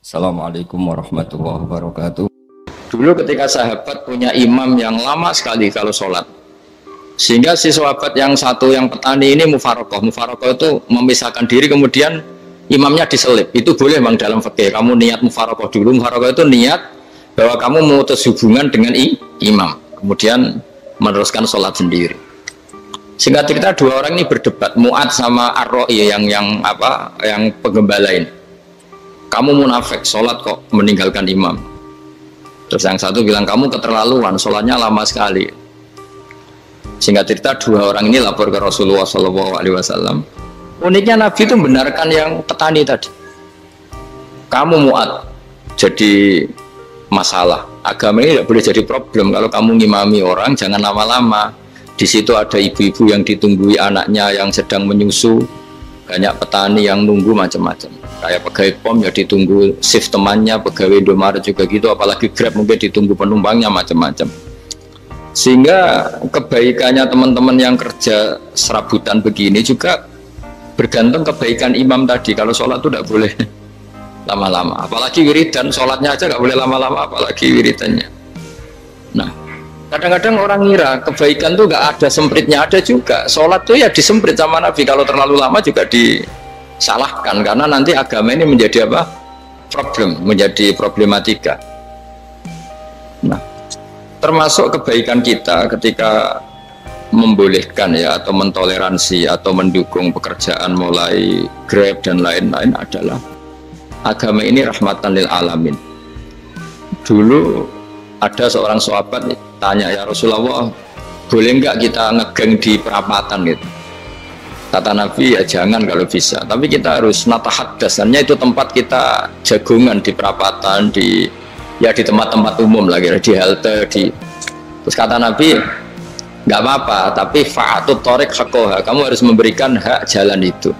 Assalamualaikum warahmatullahi wabarakatuh. Dulu ketika sahabat punya imam yang lama sekali kalau sholat, sehingga si sahabat yang satu yang petani ini mufarokoh. Mufarokoh itu memisahkan diri, kemudian imamnya diselip. Itu boleh bang dalam fikih. Kamu niat mufarokoh dulu. Mufarokoh itu niat bahwa kamu memutus hubungan dengan imam, kemudian meneruskan sholat sendiri. Singkat cerita, dua orang ini berdebat, Mu'ad sama Ar-Ra'i yang penggembala ini. Kamu munafik, sholat kok meninggalkan imam. Terus yang satu bilang, kamu keterlaluan, sholatnya lama sekali. Singkat cerita, dua orang ini lapor ke Rasulullah SAW. Uniknya Nabi itu membenarkan yang petani tadi. Kamu Mu'ad jadi masalah. Agama ini tidak boleh jadi problem. Kalau kamu ngimami orang, jangan lama-lama. Di situ ada ibu-ibu yang ditunggui anaknya yang sedang menyusu, banyak petani yang nunggu macam-macam. Kayak pegawai POM ya ditunggu shift temannya, pegawai Indomaret juga gitu, apalagi Grab mungkin ditunggu penumpangnya macam-macam. Sehingga kebaikannya teman-teman yang kerja serabutan begini juga bergantung kebaikan imam tadi. Kalau sholat itu tidak boleh lama-lama, apalagi wiridan, sholatnya aja nggak boleh lama-lama, apalagi wiridannya. Nah, kadang-kadang orang ngira kebaikan tuh nggak ada sempritnya, ada juga. Sholat tuh ya disemprit sama Nabi, kalau terlalu lama juga disalahkan, karena nanti agama ini menjadi apa? Problem, menjadi problematika. Nah, termasuk kebaikan kita ketika membolehkan ya, atau mentoleransi atau mendukung pekerjaan mulai Grab dan lain-lain adalah agama ini rahmatan lil alamin. Dulu ada seorang sahabat tanya, ya Rasulullah, boleh nggak kita ngegeng di perapatan gitu? Kata Nabi, ya jangan kalau bisa, tapi kita harus natahat, dasarnya itu tempat kita jagungan di perapatan, di tempat-tempat umum lagi, di halte, terus kata Nabi, nggak apa-apa, tapi fa'atut thoriq haqqaha, kamu harus memberikan hak jalan itu.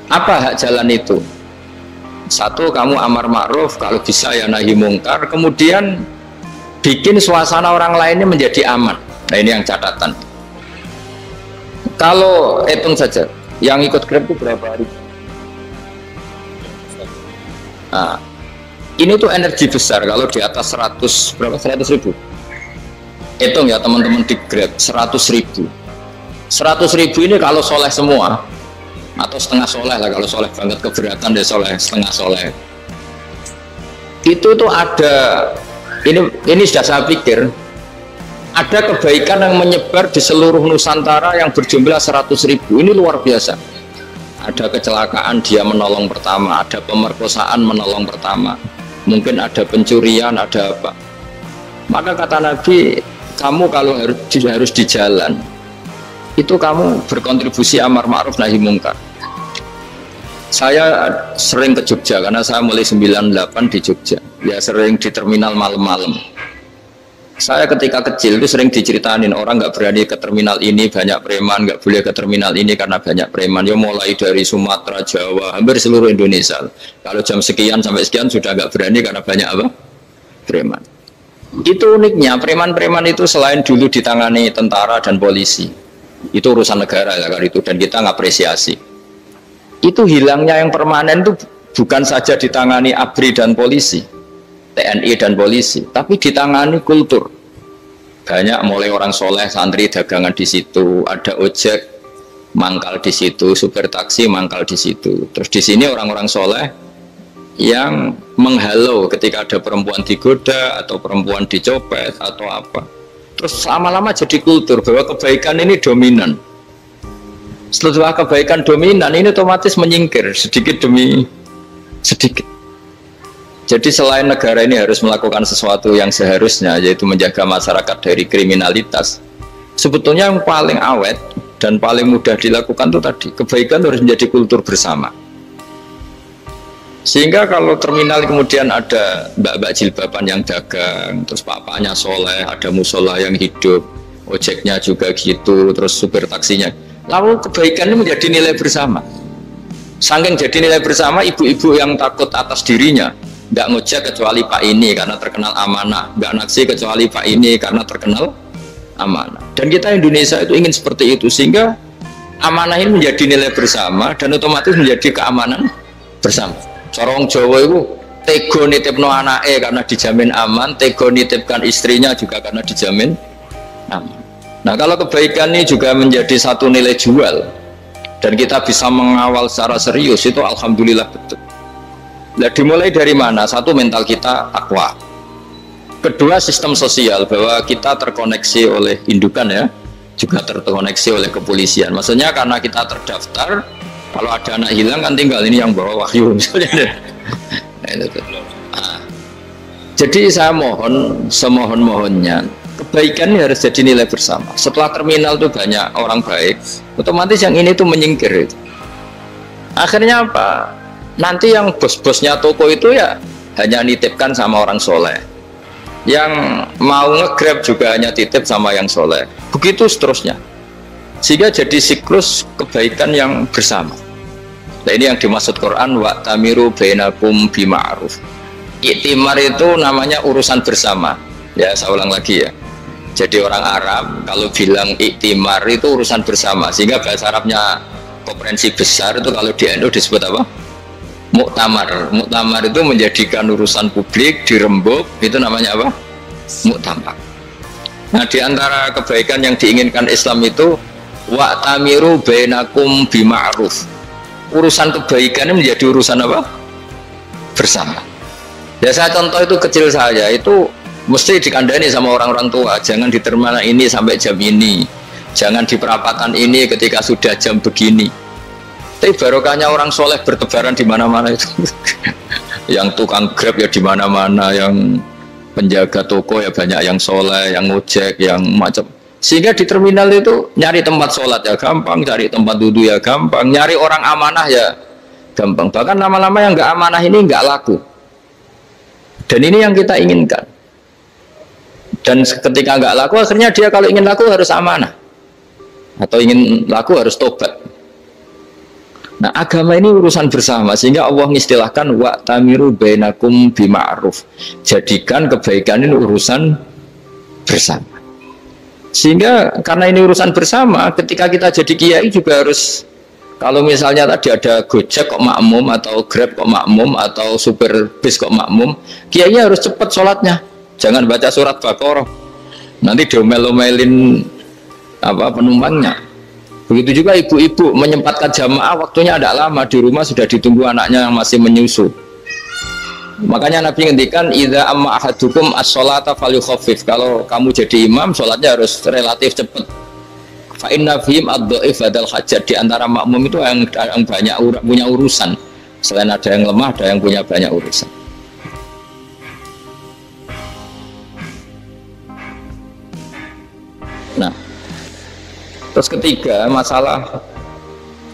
Apa hak jalan itu? Satu, kamu amar ma'ruf, kalau bisa ya nahi mungkar, kemudian bikin suasana orang lainnya menjadi aman. Nah, ini yang catatan. Kalau hitung saja, yang ikut Grab itu berapa hari? Nah, ini tuh energi besar kalau di atas 100 ribu. Hitung ya teman-teman di Grab, 100 ribu. 100 ribu ini kalau soleh semua, atau setengah soleh lah, kalau soleh banget keberatan dia soleh, setengah soleh. Itu tuh ada, ini sudah saya pikir, ada kebaikan yang menyebar di seluruh Nusantara yang berjumlah 100 ribu. Ini luar biasa. Ada kecelakaan dia menolong pertama, ada pemerkosaan menolong pertama, mungkin ada pencurian, ada apa. Maka kata Nabi, kamu kalau harus di jalan, itu kamu berkontribusi amar ma'ruf nahi mungkar. Saya sering ke Jogja karena saya mulai 98 di Jogja. Ya sering di terminal malam-malam. Saya ketika kecil itu sering diceritain orang nggak berani ke terminal ini banyak preman, nggak boleh ke terminal ini karena banyak preman. Ya mulai dari Sumatera, Jawa, hampir seluruh Indonesia. Kalau jam sekian sampai sekian sudah nggak berani karena banyak apa? Preman. Itu uniknya, preman-preman itu selain dulu ditangani tentara dan polisi, itu urusan negara ya itu, dan kita ngapresiasi. Itu hilangnya yang permanen itu bukan saja ditangani ABRI dan polisi, TNI dan polisi, tapi ditangani kultur. Banyak mulai orang soleh, santri dagangan di situ, ada ojek mangkal di situ, supir taksi mangkal di situ. Terus di sini orang-orang soleh yang menghalau ketika ada perempuan digoda atau perempuan dicopet atau apa. Terus lama-lama jadi kultur bahwa kebaikan ini dominan. Setelah kebaikan dominan ini otomatis menyingkir sedikit demi sedikit. Jadi selain negara ini harus melakukan sesuatu yang seharusnya, yaitu menjaga masyarakat dari kriminalitas, sebetulnya yang paling awet dan paling mudah dilakukan itu tadi, kebaikan harus menjadi kultur bersama. Sehingga kalau terminal kemudian ada mbak-mbak jilbaban yang dagang, terus papanya soleh, ada musola yang hidup, ojeknya juga gitu, terus supir taksinya, lalu kebaikan ini menjadi nilai bersama. Saking jadi nilai bersama, ibu-ibu yang takut atas dirinya nggak ngojek kecuali Pak ini karena terkenal amanah, nggak naksi kecuali Pak ini karena terkenal amanah. Dan kita Indonesia itu ingin seperti itu, sehingga amanah ini menjadi nilai bersama dan otomatis menjadi keamanan bersama. Corong Jawa itu tego nitipno anake karena dijamin aman, tego nitipkan istrinya juga karena dijamin aman. Nah kalau kebaikan ini juga menjadi satu nilai jual dan kita bisa mengawal secara serius, itu alhamdulillah betul. Nah dimulai dari mana? Satu, mental kita takwa. Kedua, sistem sosial, bahwa kita terkoneksi oleh indukan ya, juga terkoneksi oleh kepolisian. Maksudnya karena kita terdaftar, kalau ada anak hilang kan tinggal ini yang bawa wahyu misalnya. Nah, jadi saya mohon, semohon-mohonnya kebaikan ini harus jadi nilai bersama. Setelah terminal itu banyak orang baik, otomatis yang ini tuh menyingkir itu. Akhirnya apa? Nanti yang bos-bosnya toko itu ya hanya nitipkan sama orang soleh, yang mau nge-grab juga hanya titip sama yang soleh, begitu seterusnya, sehingga jadi siklus kebaikan yang bersama. Nah ini yang dimaksud Quran, wa tamiru bainakum bima'ruf. Iktimar itu namanya urusan bersama ya, saya ulang lagi ya. Jadi orang Arab kalau bilang iktimar itu urusan bersama, sehingga bahasa Arabnya konferensi besar itu kalau di NU disebut apa? Muktamar. Muktamar itu menjadikan urusan publik dirembuk, itu namanya apa? Muktamar. Nah di antara kebaikan yang diinginkan Islam itu wa tamiru bainakum bima'ruf. Urusan kebaikan ini menjadi urusan apa? Bersama. Ya saya contoh itu kecil saya itu mesti dikandani sama orang-orang tua, jangan di terminal ini sampai jam ini, jangan di perapatan ini ketika sudah jam begini. Tapi barokahnya orang soleh bertebaran di mana-mana itu. Yang tukang grab ya di mana-mana, yang penjaga toko ya banyak yang soleh, yang ngojek, yang macam. Sehingga di terminal itu nyari tempat sholat ya gampang, cari tempat duduk ya gampang, nyari orang amanah ya gampang. Bahkan lama-lama yang nggak amanah ini nggak laku. Dan ini yang kita inginkan. Dan ketika nggak laku, akhirnya dia kalau ingin laku harus amanah, atau ingin laku harus tobat. Nah agama ini urusan bersama, sehingga Allah mengistilahkan wa tamiru bainakum bima'ruf. Jadikan kebaikan ini urusan bersama. Sehingga karena ini urusan bersama, ketika kita jadi kiai juga harus, kalau misalnya tadi ada Gojek kok makmum, atau Grab kok makmum, atau supir bis kok makmum, kiai harus cepat sholatnya, jangan baca surat Baqarah, nanti diomel-omelin apa penumpangnya. Begitu juga ibu-ibu menyempatkan jamaah, waktunya ada lama di rumah sudah ditunggu anaknya yang masih menyusu. Makanya Nabi ngendikan idza amma ahadukum as-sholata falyukhaffif. Kalau kamu jadi imam, sholatnya harus relatif cepat. Fa inna fihim ad-dhaif badal hajat. Di antara makmum itu yang banyak punya urusan. Selain ada yang lemah, ada yang punya banyak urusan. Nah, terus ketiga, masalah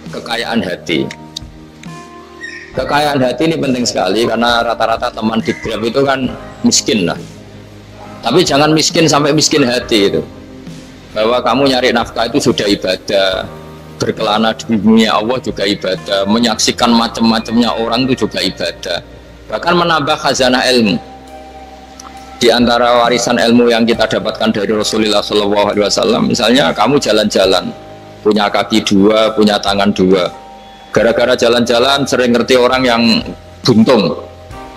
kekayaan hati. Kekayaan hati ini penting sekali, karena rata-rata teman di Grab itu kan miskin lah. Tapi jangan miskin sampai miskin hati itu. Bahwa kamu nyari nafkah itu sudah ibadah, berkelana di dunia Allah juga ibadah, menyaksikan macam-macamnya orang itu juga ibadah. Bahkan menambah khazanah ilmu. Di antara warisan ilmu yang kita dapatkan dari Rasulullah SAW, misalnya kamu jalan-jalan, punya kaki dua, punya tangan dua. Gara-gara jalan-jalan sering ngerti orang yang buntung.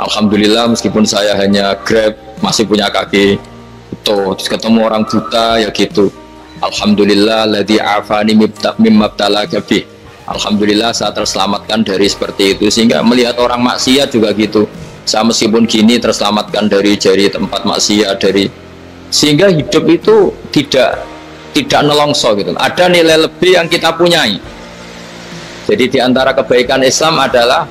Alhamdulillah meskipun saya hanya Grab masih punya kaki itu. Terus ketemu orang buta ya gitu. Alhamdulillah ladzi afani mimma btalaka bih. Alhamdulillah saya terselamatkan dari seperti itu. Sehingga melihat orang maksiat juga gitu. Saya meskipun gini terselamatkan dari tempat maksiat, dari, sehingga hidup itu tidak nelongso gitu. Ada nilai lebih yang kita punyai. Jadi di antara kebaikan Islam adalah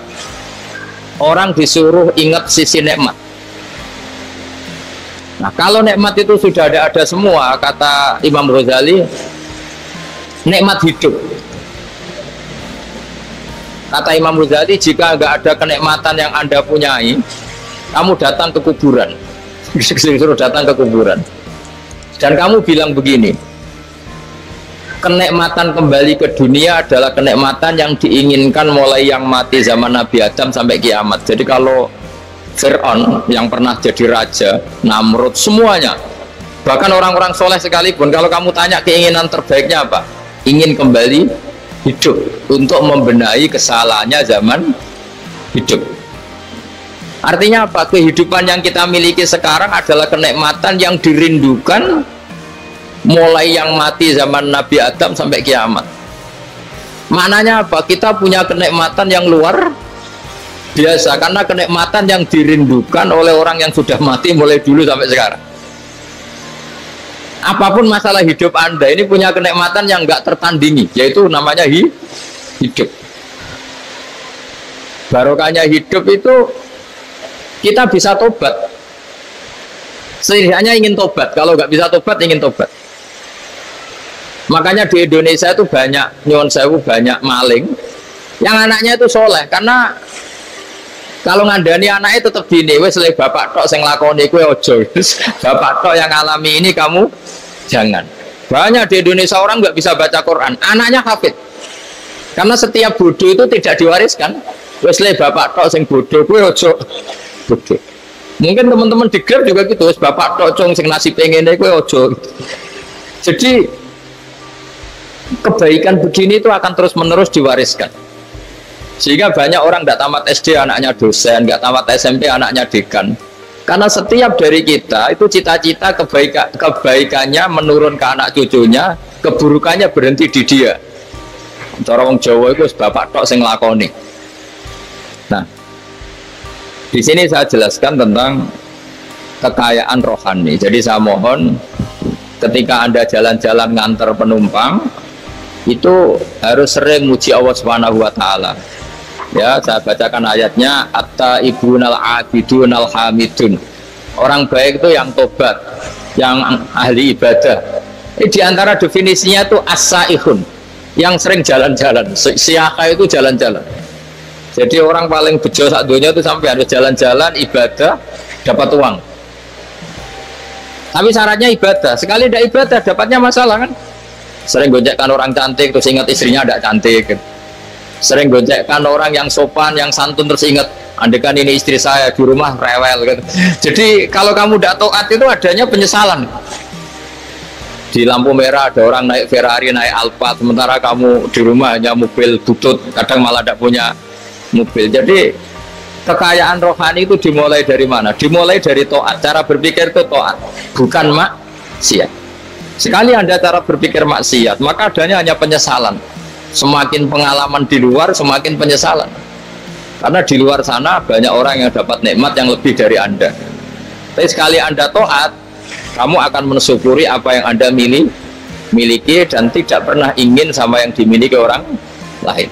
orang disuruh ingat sisi nikmat. Nah kalau nikmat itu sudah ada semua, kata Imam Ghazali, nikmat hidup. Kata Imam Ghazali, jika nggak ada kenikmatan yang Anda punyai, kamu datang ke kuburan. Disuruh datang ke kuburan. Dan kamu bilang begini, kenikmatan kembali ke dunia adalah kenikmatan yang diinginkan mulai yang mati zaman Nabi Adam sampai kiamat. Jadi kalau Fir'aun yang pernah jadi raja, Namrud, semuanya, bahkan orang-orang soleh sekalipun, kalau kamu tanya keinginan terbaiknya apa? Ingin kembali hidup untuk membenahi kesalahannya zaman hidup. Artinya apa? Kehidupan yang kita miliki sekarang adalah kenikmatan yang dirindukan mulai yang mati zaman Nabi Adam sampai kiamat. Maknanya apa? Kita punya kenikmatan yang luar biasa karena kenikmatan yang dirindukan oleh orang yang sudah mati mulai dulu sampai sekarang. Apapun masalah hidup Anda ini punya kenikmatan yang nggak tertandingi, yaitu namanya hidup. Barokahnya hidup itu kita bisa tobat. Setidaknya ingin tobat. Kalau nggak bisa tobat, ingin tobat. Makanya di Indonesia itu banyak nyuwun sewu, banyak maling yang anaknya itu soleh. Karena kalau ngandani anaknya tetap gini, wes le bapak tok sing lakoni kowe ojo. Bapak tok yang alami ini kamu jangan. Banyak di Indonesia orang nggak bisa baca Quran, anaknya hafid. Karena setiap bodoh itu tidak diwariskan. Wes le bapak tok sing bodoh kowe ojo. Bodoh. Mungkin teman-teman di Grab juga gitu, bapak tocong sing nasi pengen deh kowe ojo. Jadi kebaikan begini itu akan terus menerus diwariskan. Sehingga banyak orang tidak tamat SD anaknya dosen, nggak tamat SMP anaknya dekan. Karena setiap dari kita itu cita-cita kebaikannya menurun ke anak cucunya, keburukannya berhenti di dia. Cara wong Jawa itu bapak tok sing lakoni. Nah, di sini saya jelaskan tentang kekayaan rohani. Jadi saya mohon ketika Anda jalan-jalan ngantar penumpang itu harus sering muji Allah Subhanahu wa taala. Ya, saya bacakan ayatnya at-taibunal abidunal hamidun. Orang baik itu yang tobat, yang ahli ibadah. Di antara definisinya itu as-saihun, yang sering jalan-jalan. Siaka itu jalan-jalan. Jadi orang paling bejo sak dunia itu sampai harus jalan-jalan ibadah dapat uang. Tapi syaratnya ibadah. Sekali tidak ibadah dapatnya masalah kan. Sering gonjekkan orang cantik terus ingat istrinya tidak cantik. Sering gonjekkan orang yang sopan, yang santun terus ingat andekan ini istri saya di rumah rewel gitu. Jadi kalau kamu tidak taat itu adanya penyesalan. Di lampu merah ada orang naik Ferrari, naik Alphard, sementara kamu di rumah hanya mobil butut, kadang malah tidak punya mobil. Jadi kekayaan rohani itu dimulai dari mana? Dimulai dari taat. Cara berpikir itu taat, bukan maksiat. Sekali Anda cara berpikir maksiat, maka adanya hanya penyesalan. Semakin pengalaman di luar, semakin penyesalan. Karena di luar sana banyak orang yang dapat nikmat yang lebih dari Anda. Tapi sekali Anda taat, kamu akan mensyukuri apa yang Anda miliki dan tidak pernah ingin sama yang dimiliki orang lain.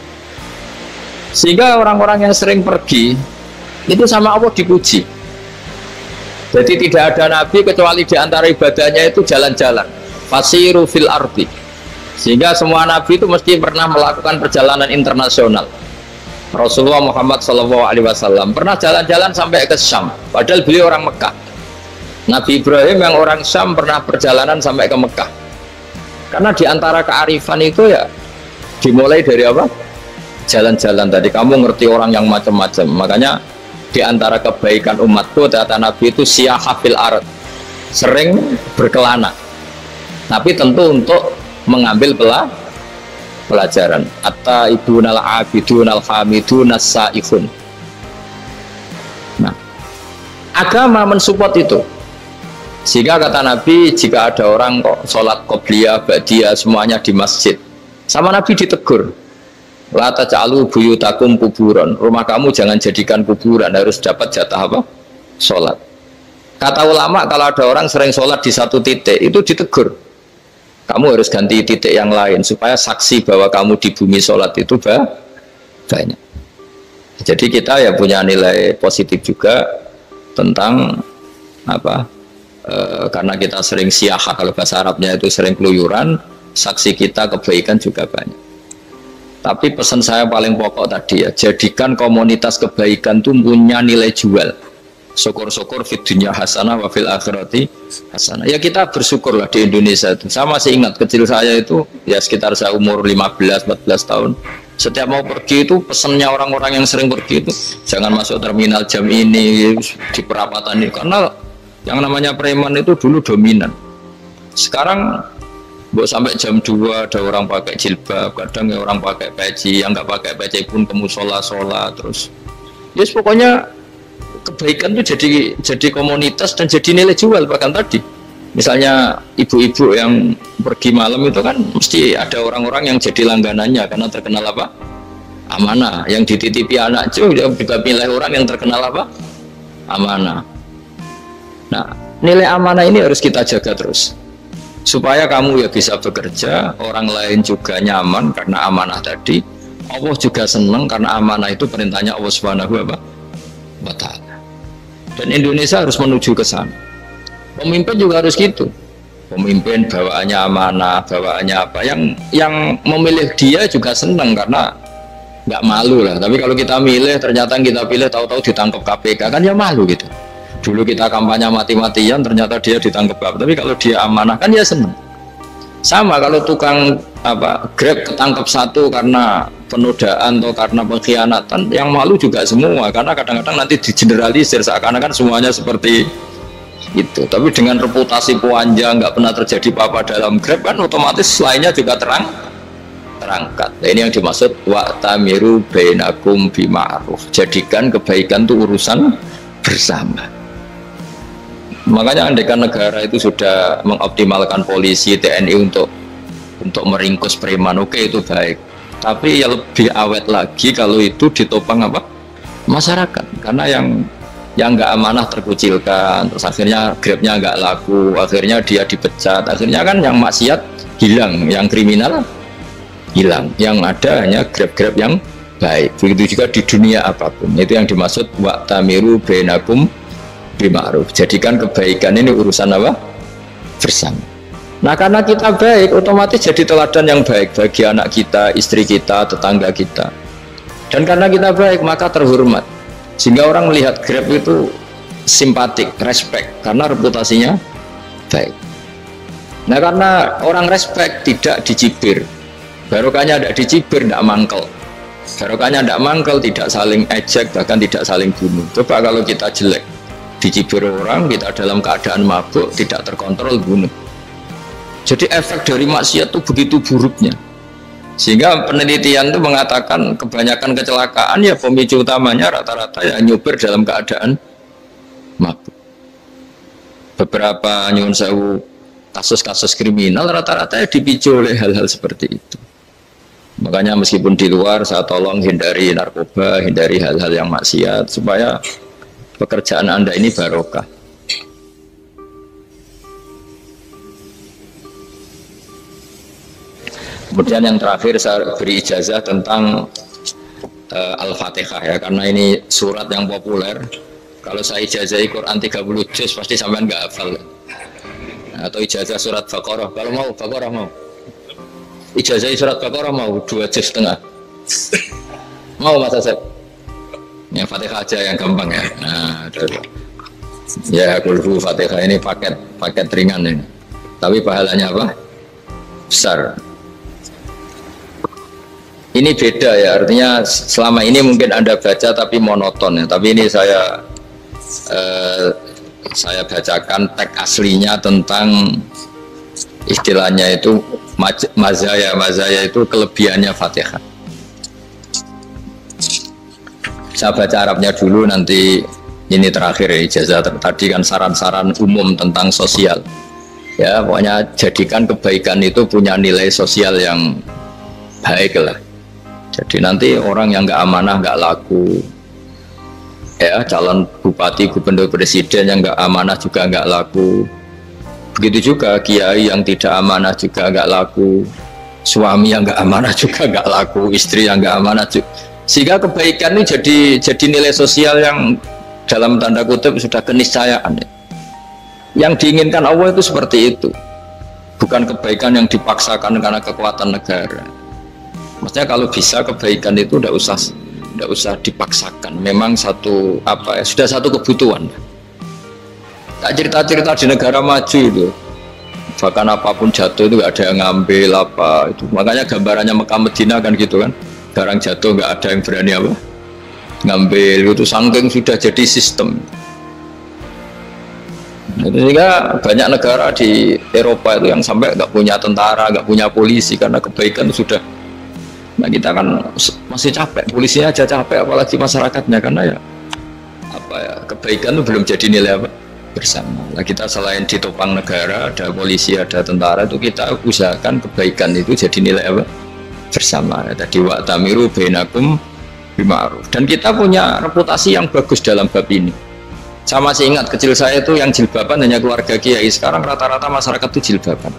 Sehingga orang-orang yang sering pergi itu sama Allah dipuji. Jadi tidak ada nabi kecuali di antara ibadahnya itu jalan-jalan. Fasiru fil ardi. Sehingga semua nabi itu mesti pernah melakukan perjalanan internasional. Rasulullah Muhammad SAW pernah jalan-jalan sampai ke Syam, padahal beliau orang Mekah. Nabi Ibrahim yang orang Syam pernah perjalanan sampai ke Mekah. Karena di antara kearifan itu ya dimulai dari apa? Jalan-jalan tadi. Kamu ngerti orang yang macam-macam. Makanya di antara kebaikan umatku kata Nabi itu siyahah fil ard, sering berkelana, tapi tentu untuk mengambil pelajaran. At-taibunal abidunal hamidun as-saifun. Nah, agama mensupport itu. Sehingga kata Nabi, jika ada orang kok sholat qobliyah, ba'diyah semuanya di masjid, sama Nabi ditegur, la taj'alu buyutakum kuburan. Rumah kamu jangan jadikan kuburan, harus dapat jatah apa? Sholat. Kata ulama, kalau ada orang sering sholat di satu titik, itu ditegur. Kamu harus ganti titik yang lain supaya saksi bahwa kamu di bumi sholat itu banyak. Jadi kita ya punya nilai positif juga tentang apa? Karena kita sering siaha, kalau bahasa Arabnya itu sering keluyuran, saksi kita kebaikan juga banyak. Tapi pesan saya paling pokok tadi ya, jadikan komunitas kebaikan itu punya nilai jual. Syukur-syukur fid dunya hasanah wa fil akhirati hasanah. Ya kita bersyukurlah di Indonesia itu. Saya masih ingat kecil saya itu ya sekitar saya umur 15-14 tahun. Setiap mau pergi itu pesannya orang-orang yang sering pergi itu jangan masuk terminal jam ini di perapatan ini, karena yang namanya preman itu dulu dominan. Sekarang sampai jam 2 ada orang pakai jilbab, kadang ya orang pakai peci, yang nggak pakai peci pun ke musola terus. Yes, pokoknya kebaikan itu jadi komunitas dan jadi nilai jual. Bahkan tadi misalnya ibu-ibu yang pergi malam itu kan mesti ada orang-orang yang jadi langganannya karena terkenal apa? Amanah. Yang dititipi anak juga pilih orang yang terkenal apa? Amanah. Nah, nilai amanah ini harus kita jaga terus supaya kamu ya bisa bekerja, orang lain juga nyaman karena amanah tadi, Allah juga senang karena amanah itu perintahnya Allah Subhanahu wa Ta'ala. Dan Indonesia harus menuju ke sana. Pemimpin juga harus gitu. Pemimpin bawaannya amanah, bawaannya apa, yang memilih dia juga senang karena nggak malu lah. Tapi kalau kita milih ternyata kita pilih tahu-tahu ditangkap KPK kan ya malu gitu. Dulu kita kampanye mati-matian ternyata dia ditangkap KPK. Tapi kalau dia amanah kan ya senang. Sama kalau tukang Grab ketangkap satu karena penodaan atau karena pengkhianatan, yang malu juga semua karena kadang-kadang nanti digeneralisir seakan-akan semuanya seperti itu. Tapi dengan reputasi panjang nggak pernah terjadi apa-apa dalam Grab kan otomatis lainnya juga terangkat. Nah, ini yang dimaksud wa'tamiru bainakum bima'ruf. Jadikan kebaikan itu urusan bersama. Makanya andaikan negara itu sudah mengoptimalkan polisi, TNI untuk meringkus preman, oke itu baik. Tapi ya lebih awet lagi kalau itu ditopang apa? Masyarakat. Karena yang nggak amanah terkucilkan, terus akhirnya Grabnya nggak laku, akhirnya dia dipecat, akhirnya kan yang maksiat hilang, yang kriminal hilang, yang ada hanya Grab-Grab yang baik. Begitu juga di dunia apapun. Itu yang dimaksud wa'tamiru bainakum bima'ruf. Jadikan kebaikan ini urusan apa? Bersama. Nah, karena kita baik, otomatis jadi teladan yang baik bagi anak kita, istri kita, tetangga kita. Dan karena kita baik, maka terhormat. Sehingga orang melihat Grab itu simpatik, respect, karena reputasinya baik. Nah, karena orang respect, tidak dicibir. Barokahnya tidak dicibir, tidak mangkel. Barokahnya tidak mangkel, tidak saling ejek, bahkan tidak saling bunuh. Coba kalau kita jelek, dicibir orang, kita dalam keadaan mabuk, tidak terkontrol, bunuh. Jadi efek dari maksiat itu begitu buruknya. Sehingga penelitian itu mengatakan kebanyakan kecelakaan ya pemicu utamanya rata-rata ya nyupir dalam keadaan mabuk. Beberapa nyuwun sewu kasus-kasus kriminal rata-rata ya dipicu oleh hal-hal seperti itu. Makanya meskipun di luar saya tolong hindari narkoba, hindari hal-hal yang maksiat supaya pekerjaan Anda ini barokah. Kemudian yang terakhir saya beri ijazah tentang Al-Fatihah ya, karena ini surat yang populer. Kalau saya ijazahi Quran 30 juz pasti sampean nggak hafal. Atau ijazah surat Baqarah, kalau mau Baqarah mau. Ijazahi surat Baqarah mau 2 juz setengah. Mau Mas Asep? Yang Fatihah aja yang gampang ya. Nah, ya kulhu Fatihah ini paket ringan ini. Tapi pahalanya apa? Besar. Ini beda ya, artinya selama ini mungkin Anda baca tapi monoton ya. Tapi ini saya bacakan teks aslinya tentang istilahnya itu mazaya itu kelebihannya Fatihah. Saya baca Arabnya dulu, nanti ini terakhir ya, ijazah tadi kan saran-saran umum tentang sosial ya, pokoknya jadikan kebaikan itu punya nilai sosial yang baik lah. Jadi nanti orang yang nggak amanah nggak laku ya, calon bupati, gubernur, presiden yang nggak amanah juga nggak laku. Begitu juga kiai yang tidak amanah juga nggak laku, suami yang nggak amanah juga nggak laku, istri yang nggak amanah juga. Sehingga kebaikan ini jadi nilai sosial yang dalam tanda kutip sudah keniscayaan. Yang diinginkan Allah itu seperti itu, bukan kebaikan yang dipaksakan karena kekuatan negara. Maksudnya kalau bisa kebaikan itu tidak usah dipaksakan. Memang sudah satu kebutuhan. Tak cerita-cerita di negara maju itu, bahkan apapun jatuh itu nggak ada yang ngambil apa itu. Makanya gambarannya Mekah Medina kan gitu kan. Barang jatuh nggak ada yang berani apa ngambil, itu saking sudah jadi sistem. Sehingga banyak negara di Eropa itu yang sampai nggak punya tentara, nggak punya polisi karena kebaikan sudah. Nah kita kan masih capek, polisinya aja capek, apalagi masyarakatnya, karena ya kebaikan itu belum jadi nilai apa? Bersama. Nah, kita selain ditopang negara, ada polisi, ada tentara, itu kita usahakan kebaikan itu jadi nilai apa? Bersama. Tadi wa'tamiru bainakum bima'ruf. Dan kita punya reputasi yang bagus dalam bab ini. Saya masih ingat kecil saya itu yang jilbaban hanya keluarga kiai. Sekarang rata-rata masyarakat itu jilbaban.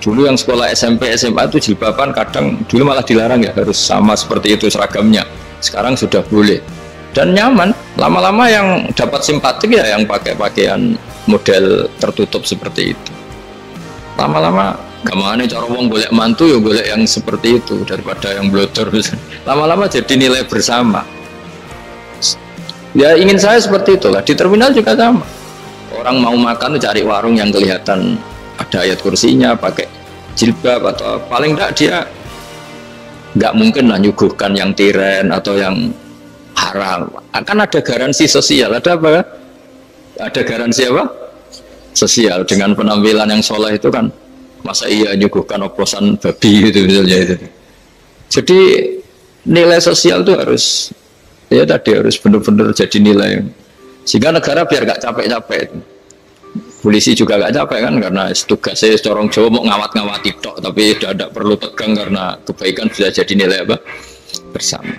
Dulu yang sekolah SMP, SMA itu jilbaban kadang dulu malah dilarang ya, harus sama seperti itu seragamnya. Sekarang sudah boleh. Dan nyaman, lama-lama yang dapat simpatik ya yang pakai pakaian model tertutup seperti itu. Lama-lama gamane cara wong golek mantu ya golek yang seperti itu daripada yang blodor. Lama-lama jadi nilai bersama. Ya ingin saya seperti itulah. Di terminal juga sama. Orang mau makan cari warung yang kelihatan ada ayat kursinya, pakai jilbab atau paling enggak dia nggak mungkin lah nyuguhkan yang tiren atau yang haram. Akan ada garansi sosial. Ada apa? Ada garansi apa? Sosial. Dengan penampilan yang soleh itu kan masa iya nyuguhkan oplosan babi gitu misalnya itu. Jadi nilai sosial itu harus ya tadi harus benar-benar jadi nilai sehingga negara biar gak capek-capek. Polisi juga gak capek kan karena tugasnya corong Jawa mau ngawat-ngawati tok tapi tidak perlu tegang karena kebaikan bisa jadi nilai apa? Bersama.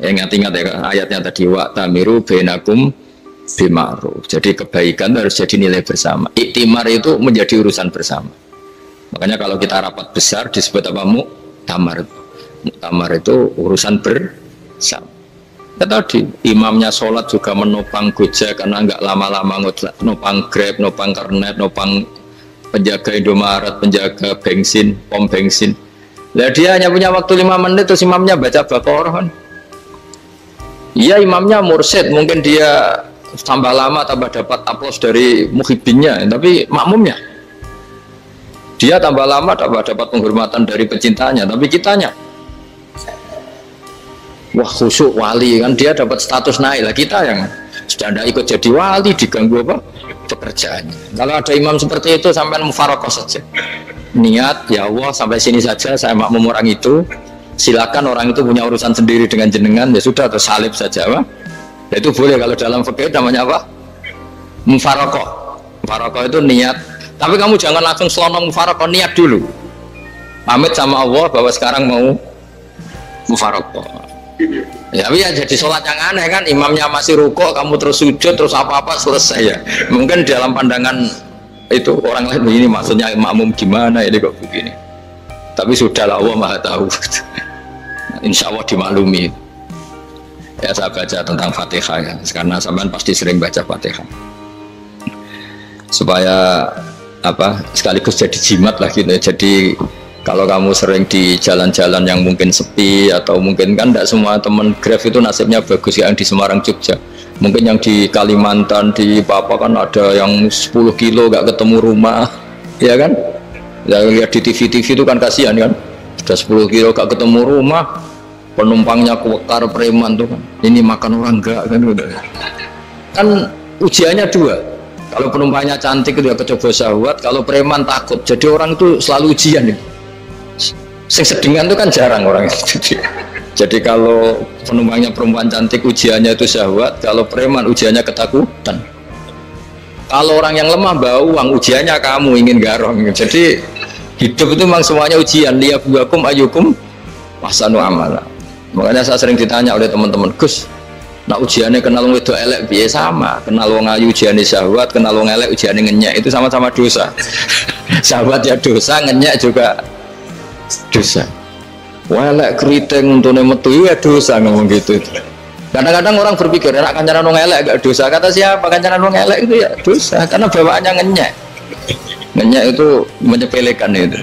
Ingat-ingat ya ayatnya tadi wa'tamiru bainakum bima'ruf. Jadi kebaikan harus jadi nilai bersama. Iktimar itu menjadi urusan bersama. Makanya kalau kita rapat besar disebut apa? Muktamar. Muktamar itu urusan bersama. Ya tadi imamnya sholat juga menopang Gojek karena nggak lama-lama nopang Grab, nopang Kernet, nopang penjaga Indomaret, penjaga bensin, pom bensin. Lah dia hanya punya waktu 5 menit terus imamnya baca Baqarah kan. Iya imamnya mursyid, mungkin dia tambah lama tambah dapat aplaus dari muhibbinnya, tapi makmumnya dia tambah lama tambah dapat penghormatan dari pecintanya, tapi kitanya wah khusyuk wali kan dia dapat status naik lah, kita yang sudah tidak ikut jadi wali diganggu apa pekerjaannya. Kalau ada imam seperti itu sampai mufarokoh saja, niat ya Allah sampai sini saja saya makmum orang itu, silakan orang itu punya urusan sendiri dengan jenengan ya sudah atau salib saja apa ya, itu boleh. Kalau dalam fikih namanya apa? Mufarokoh. Mufarokoh itu niat, tapi kamu jangan langsung selonong mufarokoh, niat dulu pamit sama Allah bahwa sekarang mau mufarokoh. Ya tapi ya jadi sholat yang aneh kan, imamnya masih rukuk kamu terus sujud terus apa-apa selesai ya. Mungkin dalam pandangan itu orang lain ini maksudnya makmum gimana ini kok begini, tapi sudahlah Allah maha tahu. Insya Allah dimaklumi. Ya saya baca tentang Fatihah ya, karena sampean pasti sering baca Fatihah supaya apa sekaligus jadi jimat lah gitu. Jadi kalau kamu sering di jalan-jalan yang mungkin sepi atau mungkin kan tidak semua teman Grab itu nasibnya bagus yang di Semarang Jogja, mungkin yang di Kalimantan di Papua kan ada yang 10 kilo gak ketemu rumah ya kan ya, lihat di TV-TV itu kan kasihan kan, sudah 10 kilo gak ketemu rumah, penumpangnya kewekar preman tuh kan, ini makan orang enggak kan udah kan ujiannya dua. Kalau penumpangnya cantik itu ya kecoba syahwat, kalau preman takut. Jadi orang itu selalu ujian ya. Sing sedengan itu kan jarang orang itu. Jadi kalau penumpangnya perempuan cantik ujiannya itu syahwat, kalau preman ujiannya ketakutan. Kalau orang yang lemah bau uang ujiannya kamu ingin garong. Jadi hidup itu memang semuanya ujian. Liyabluwakum ayyukum ahsanu amala. Makanya saya sering ditanya oleh teman-teman, Gus, nah ujiannya kenal wong wedok elek piye? Sama, kenal wong ayu ujiannya syahwat, kenal wong elek ujiannya ngenyek, itu sama-sama dosa. Syahwat ya dosa, ngenyek juga dosa. Elek keriting untuk metu ya dosa, ngomong gitu. Kadang-kadang orang berpikir enak kancanan wong elek gak dosa. Kata siapa kancanan wong elek itu ya dosa, karena bawaannya ngenyek. Ngenyek itu menyepelekan itu.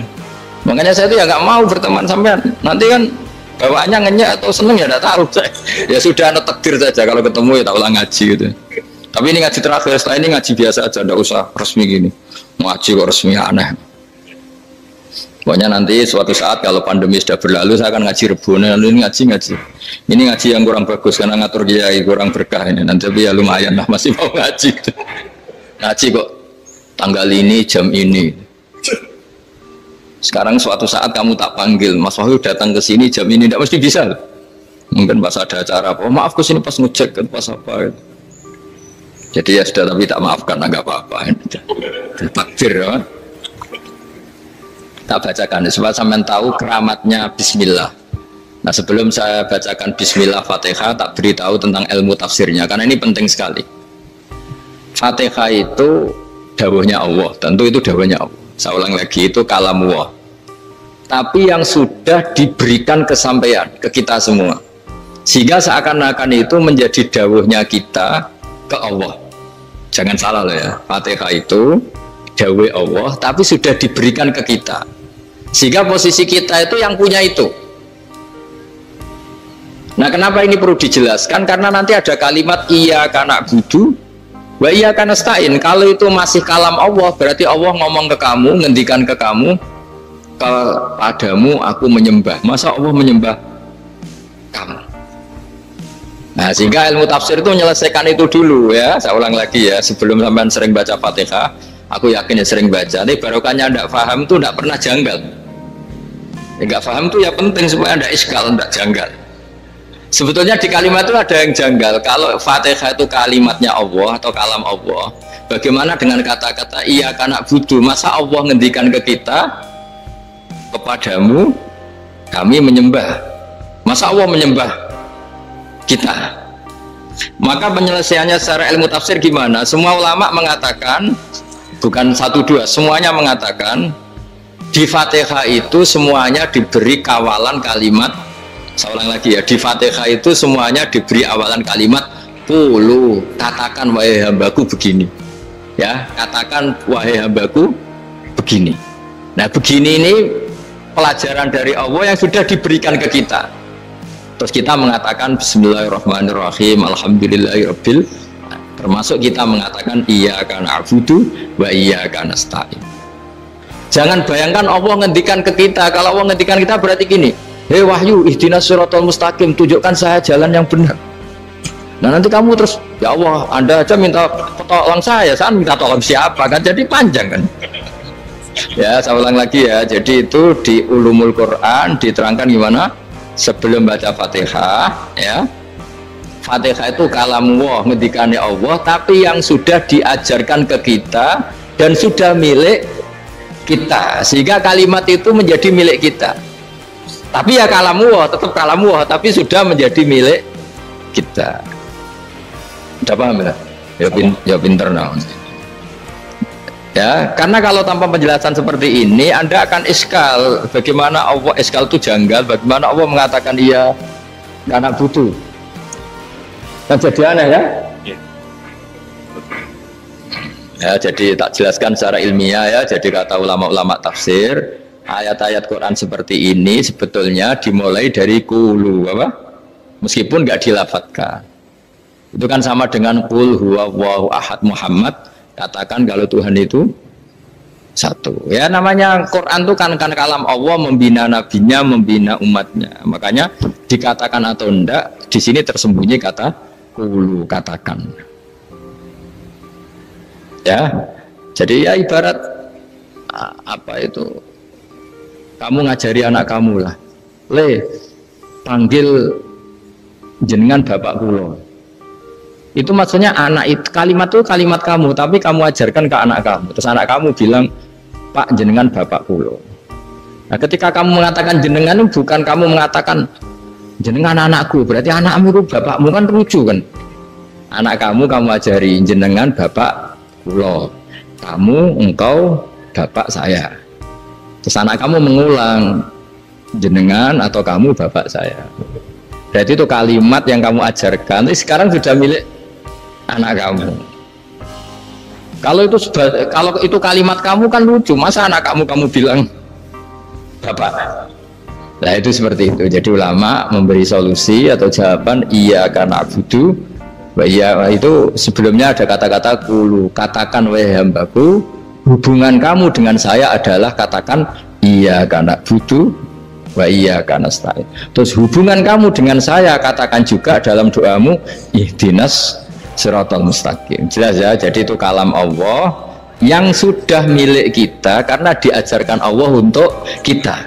Makanya saya itu ya nggak mau berteman sampean. Nanti kan bawaannya ngenyek atau seneng ya tidak tahu. Ya sudah ada takdir saja, kalau ketemu ya tak ulang ngaji gitu. Tapi ini ngaji terakhir, setelah ini ngaji biasa aja, tidak usah resmi gini. Ngaji kok resmi aneh. Pokoknya nanti suatu saat kalau pandemi sudah berlalu saya akan ngaji Rebona, ini ngaji. Ini ngaji yang kurang bagus karena ngatur kiai kurang berkah ini. Nanti tapi ya lumayan lah masih mau ngaji. Ngaji kok tanggal ini jam ini. Sekarang suatu saat kamu tak panggil, Mas Wahyu datang ke sini jam ini, tidak mesti bisa. Mungkin pas ada acara apa, maaf ke sini pas ngecek pas apa. Gitu. Jadi ya sudah, tapi tak maafkan, nggak apa-apa. Takbir ya. Tak bacakan supaya sampean tahu keramatnya Bismillah. Nah sebelum saya bacakan Bismillah Fatihah, tak beritahu tentang ilmu tafsirnya karena ini penting sekali. Fatihah itu dawuhnya Allah, tentu itu dawuhnya Allah. Saya ulang lagi, itu kalamullah. Tapi yang sudah diberikan kesampaian ke kita semua, sehingga seakan-akan itu menjadi dawuhnya kita ke Allah. Jangan salah loh ya, Fatihah itu dawuh Allah, tapi sudah diberikan ke kita. Sehingga posisi kita itu yang punya itu. Nah kenapa ini perlu dijelaskan? Karena nanti ada kalimat iyyaka na'budu wa iyyaka nasta'in. Kalau itu masih kalam Allah, berarti Allah ngomong ke kamu, ngendikan ke kamu, kepadamu aku menyembah. Masa Allah menyembah kamu? Nah sehingga ilmu tafsir itu menyelesaikan itu dulu ya. Saya ulang lagi ya, sebelum sampean sering baca Fatihah, aku yakin ya sering baca. Tapi barokahnya tidak paham itu tidak pernah janggal. Enggak paham itu ya penting supaya tidak iskal, tidak janggal. Sebetulnya di kalimat itu ada yang janggal. Kalau Fatihah itu kalimatnya Allah atau kalam Allah, bagaimana dengan kata-kata iyyaka na'budu? Masa Allah ngendikan ke kita, kepadamu kami menyembah? Masa Allah menyembah kita? Maka penyelesaiannya secara ilmu tafsir gimana? Semua ulama mengatakan, bukan satu dua, semuanya mengatakan di Fatihah itu semuanya diberi kawalan kalimat. Saya ulang lagi ya, di Fatihah itu semuanya diberi awalan kalimat qulu, katakan wahai hambaku begini ya, katakan wahai hambaku begini. Nah begini ini pelajaran dari Allah yang sudah diberikan ke kita. Terus kita mengatakan bismillahirrahmanirrahim, alhamdulillahirabbil, termasuk kita mengatakan iyyaka na'budu wa iyyaka nasta'in. Jangan bayangkan Allah ngendikan ke kita. Kalau Allah ngendikan kita berarti gini, hei wahyu ihdinas siratal mustaqim, tunjukkan saya jalan yang benar. Nah nanti kamu terus, ya Allah Anda aja minta tolong saya minta tolong siapa kan, jadi panjang kan. Ya saya ulang lagi ya, jadi itu di ulumul Quran diterangkan gimana sebelum baca Fatihah ya. Fatihah itu kalamullah, ngendikannya Allah, tapi yang sudah diajarkan ke kita dan sudah milik kita, sehingga kalimat itu menjadi milik kita. Tapi ya kalamullah, tetap kalamullah, tapi sudah menjadi milik kita. Udah paham ya? Ya pinter nah. Ya, karena kalau tanpa penjelasan seperti ini, Anda akan iskal. Bagaimana Allah, iskal itu janggal. Bagaimana Allah mengatakan iya karena butuh? Kan jadi aneh ya? Ya, jadi tak jelaskan secara ilmiah ya. Jadi kata ulama-ulama tafsir, ayat-ayat Quran seperti ini sebetulnya dimulai dari qulu apa? Meskipun nggak dilafadzkan. Itu kan sama dengan qul huwallahu ahad Muhammad, katakan kalau Tuhan itu satu. Ya namanya Quran itu kan kalam Allah, membina nabinya, membina umatnya. Makanya dikatakan atau enggak, di sini tersembunyi kata qulu, katakan. Ya, jadi ya ibarat apa itu? Kamu ngajari anak kamu lah, le panggil jenengan bapak kulo. Itu maksudnya anak itu, kalimat itu kalimat kamu, tapi kamu ajarkan ke anak kamu. Terus anak kamu bilang, Pak jenengan bapak kulo. Nah ketika kamu mengatakan jenengan, bukan kamu mengatakan jenengan anakku, berarti anakmu itu bapakmu, kan lucu kan? Anak kamu ajari jenengan bapak kulo, kamu engkau bapak saya. Terus anak kamu mengulang jenengan atau kamu bapak saya. Berarti itu kalimat yang kamu ajarkan, tapi sekarang sudah milik anak kamu. Kalau itu kalimat kamu kan lucu, masa anak kamu bilang bapak? Nah itu seperti itu. Jadi ulama memberi solusi atau jawaban iyyaka na'budu wa iya, itu sebelumnya ada kata-kata qulu, katakan wahai hambaku, hubungan kamu dengan saya adalah katakan iyyaka na'budu wa iyyaka nasta'in. Terus hubungan kamu dengan saya katakan juga dalam doamu ihdinas siratal mustaqim. Jelas ya, jadi itu kalam Allah yang sudah milik kita karena diajarkan Allah untuk kita.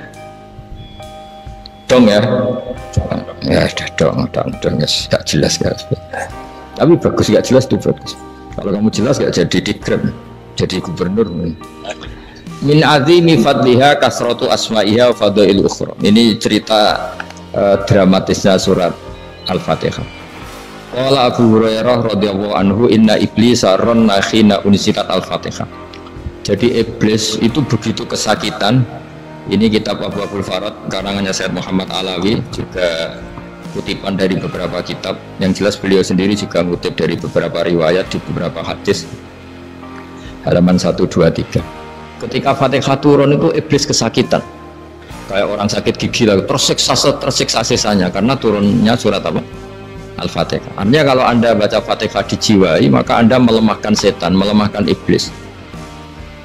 Dong ya? Ya sudah dong, yes. Gak jelas ya. Tapi bagus, gak jelas itu bagus. Kalau kamu jelas gak jadi dikrem, jadi gubernur. Min azimi fadliha kasratu asma'iha wa fadail ukhra. Ini cerita dramatisnya surat Al-Fatihah. Qala Abu Hurairah radhiyallahu anhu inna iblisa ranna khina unsitat Al-Fatihah. Jadi iblis itu begitu kesakitan. Ini kitab Abwaabul Farad karangannya Sayyid Muhammad Alawi, juga kutipan dari beberapa kitab. Yang jelas beliau sendiri juga ngutip dari beberapa riwayat di beberapa hadis. Halaman 123. Ketika Fatihah turun itu iblis kesakitan. Kayak orang sakit gigi lah, tersiksa sisanya karena turunnya surat apa? Al-Fatihah. Artinya kalau Anda baca Fatihah dijiwai, maka Anda melemahkan setan, melemahkan iblis.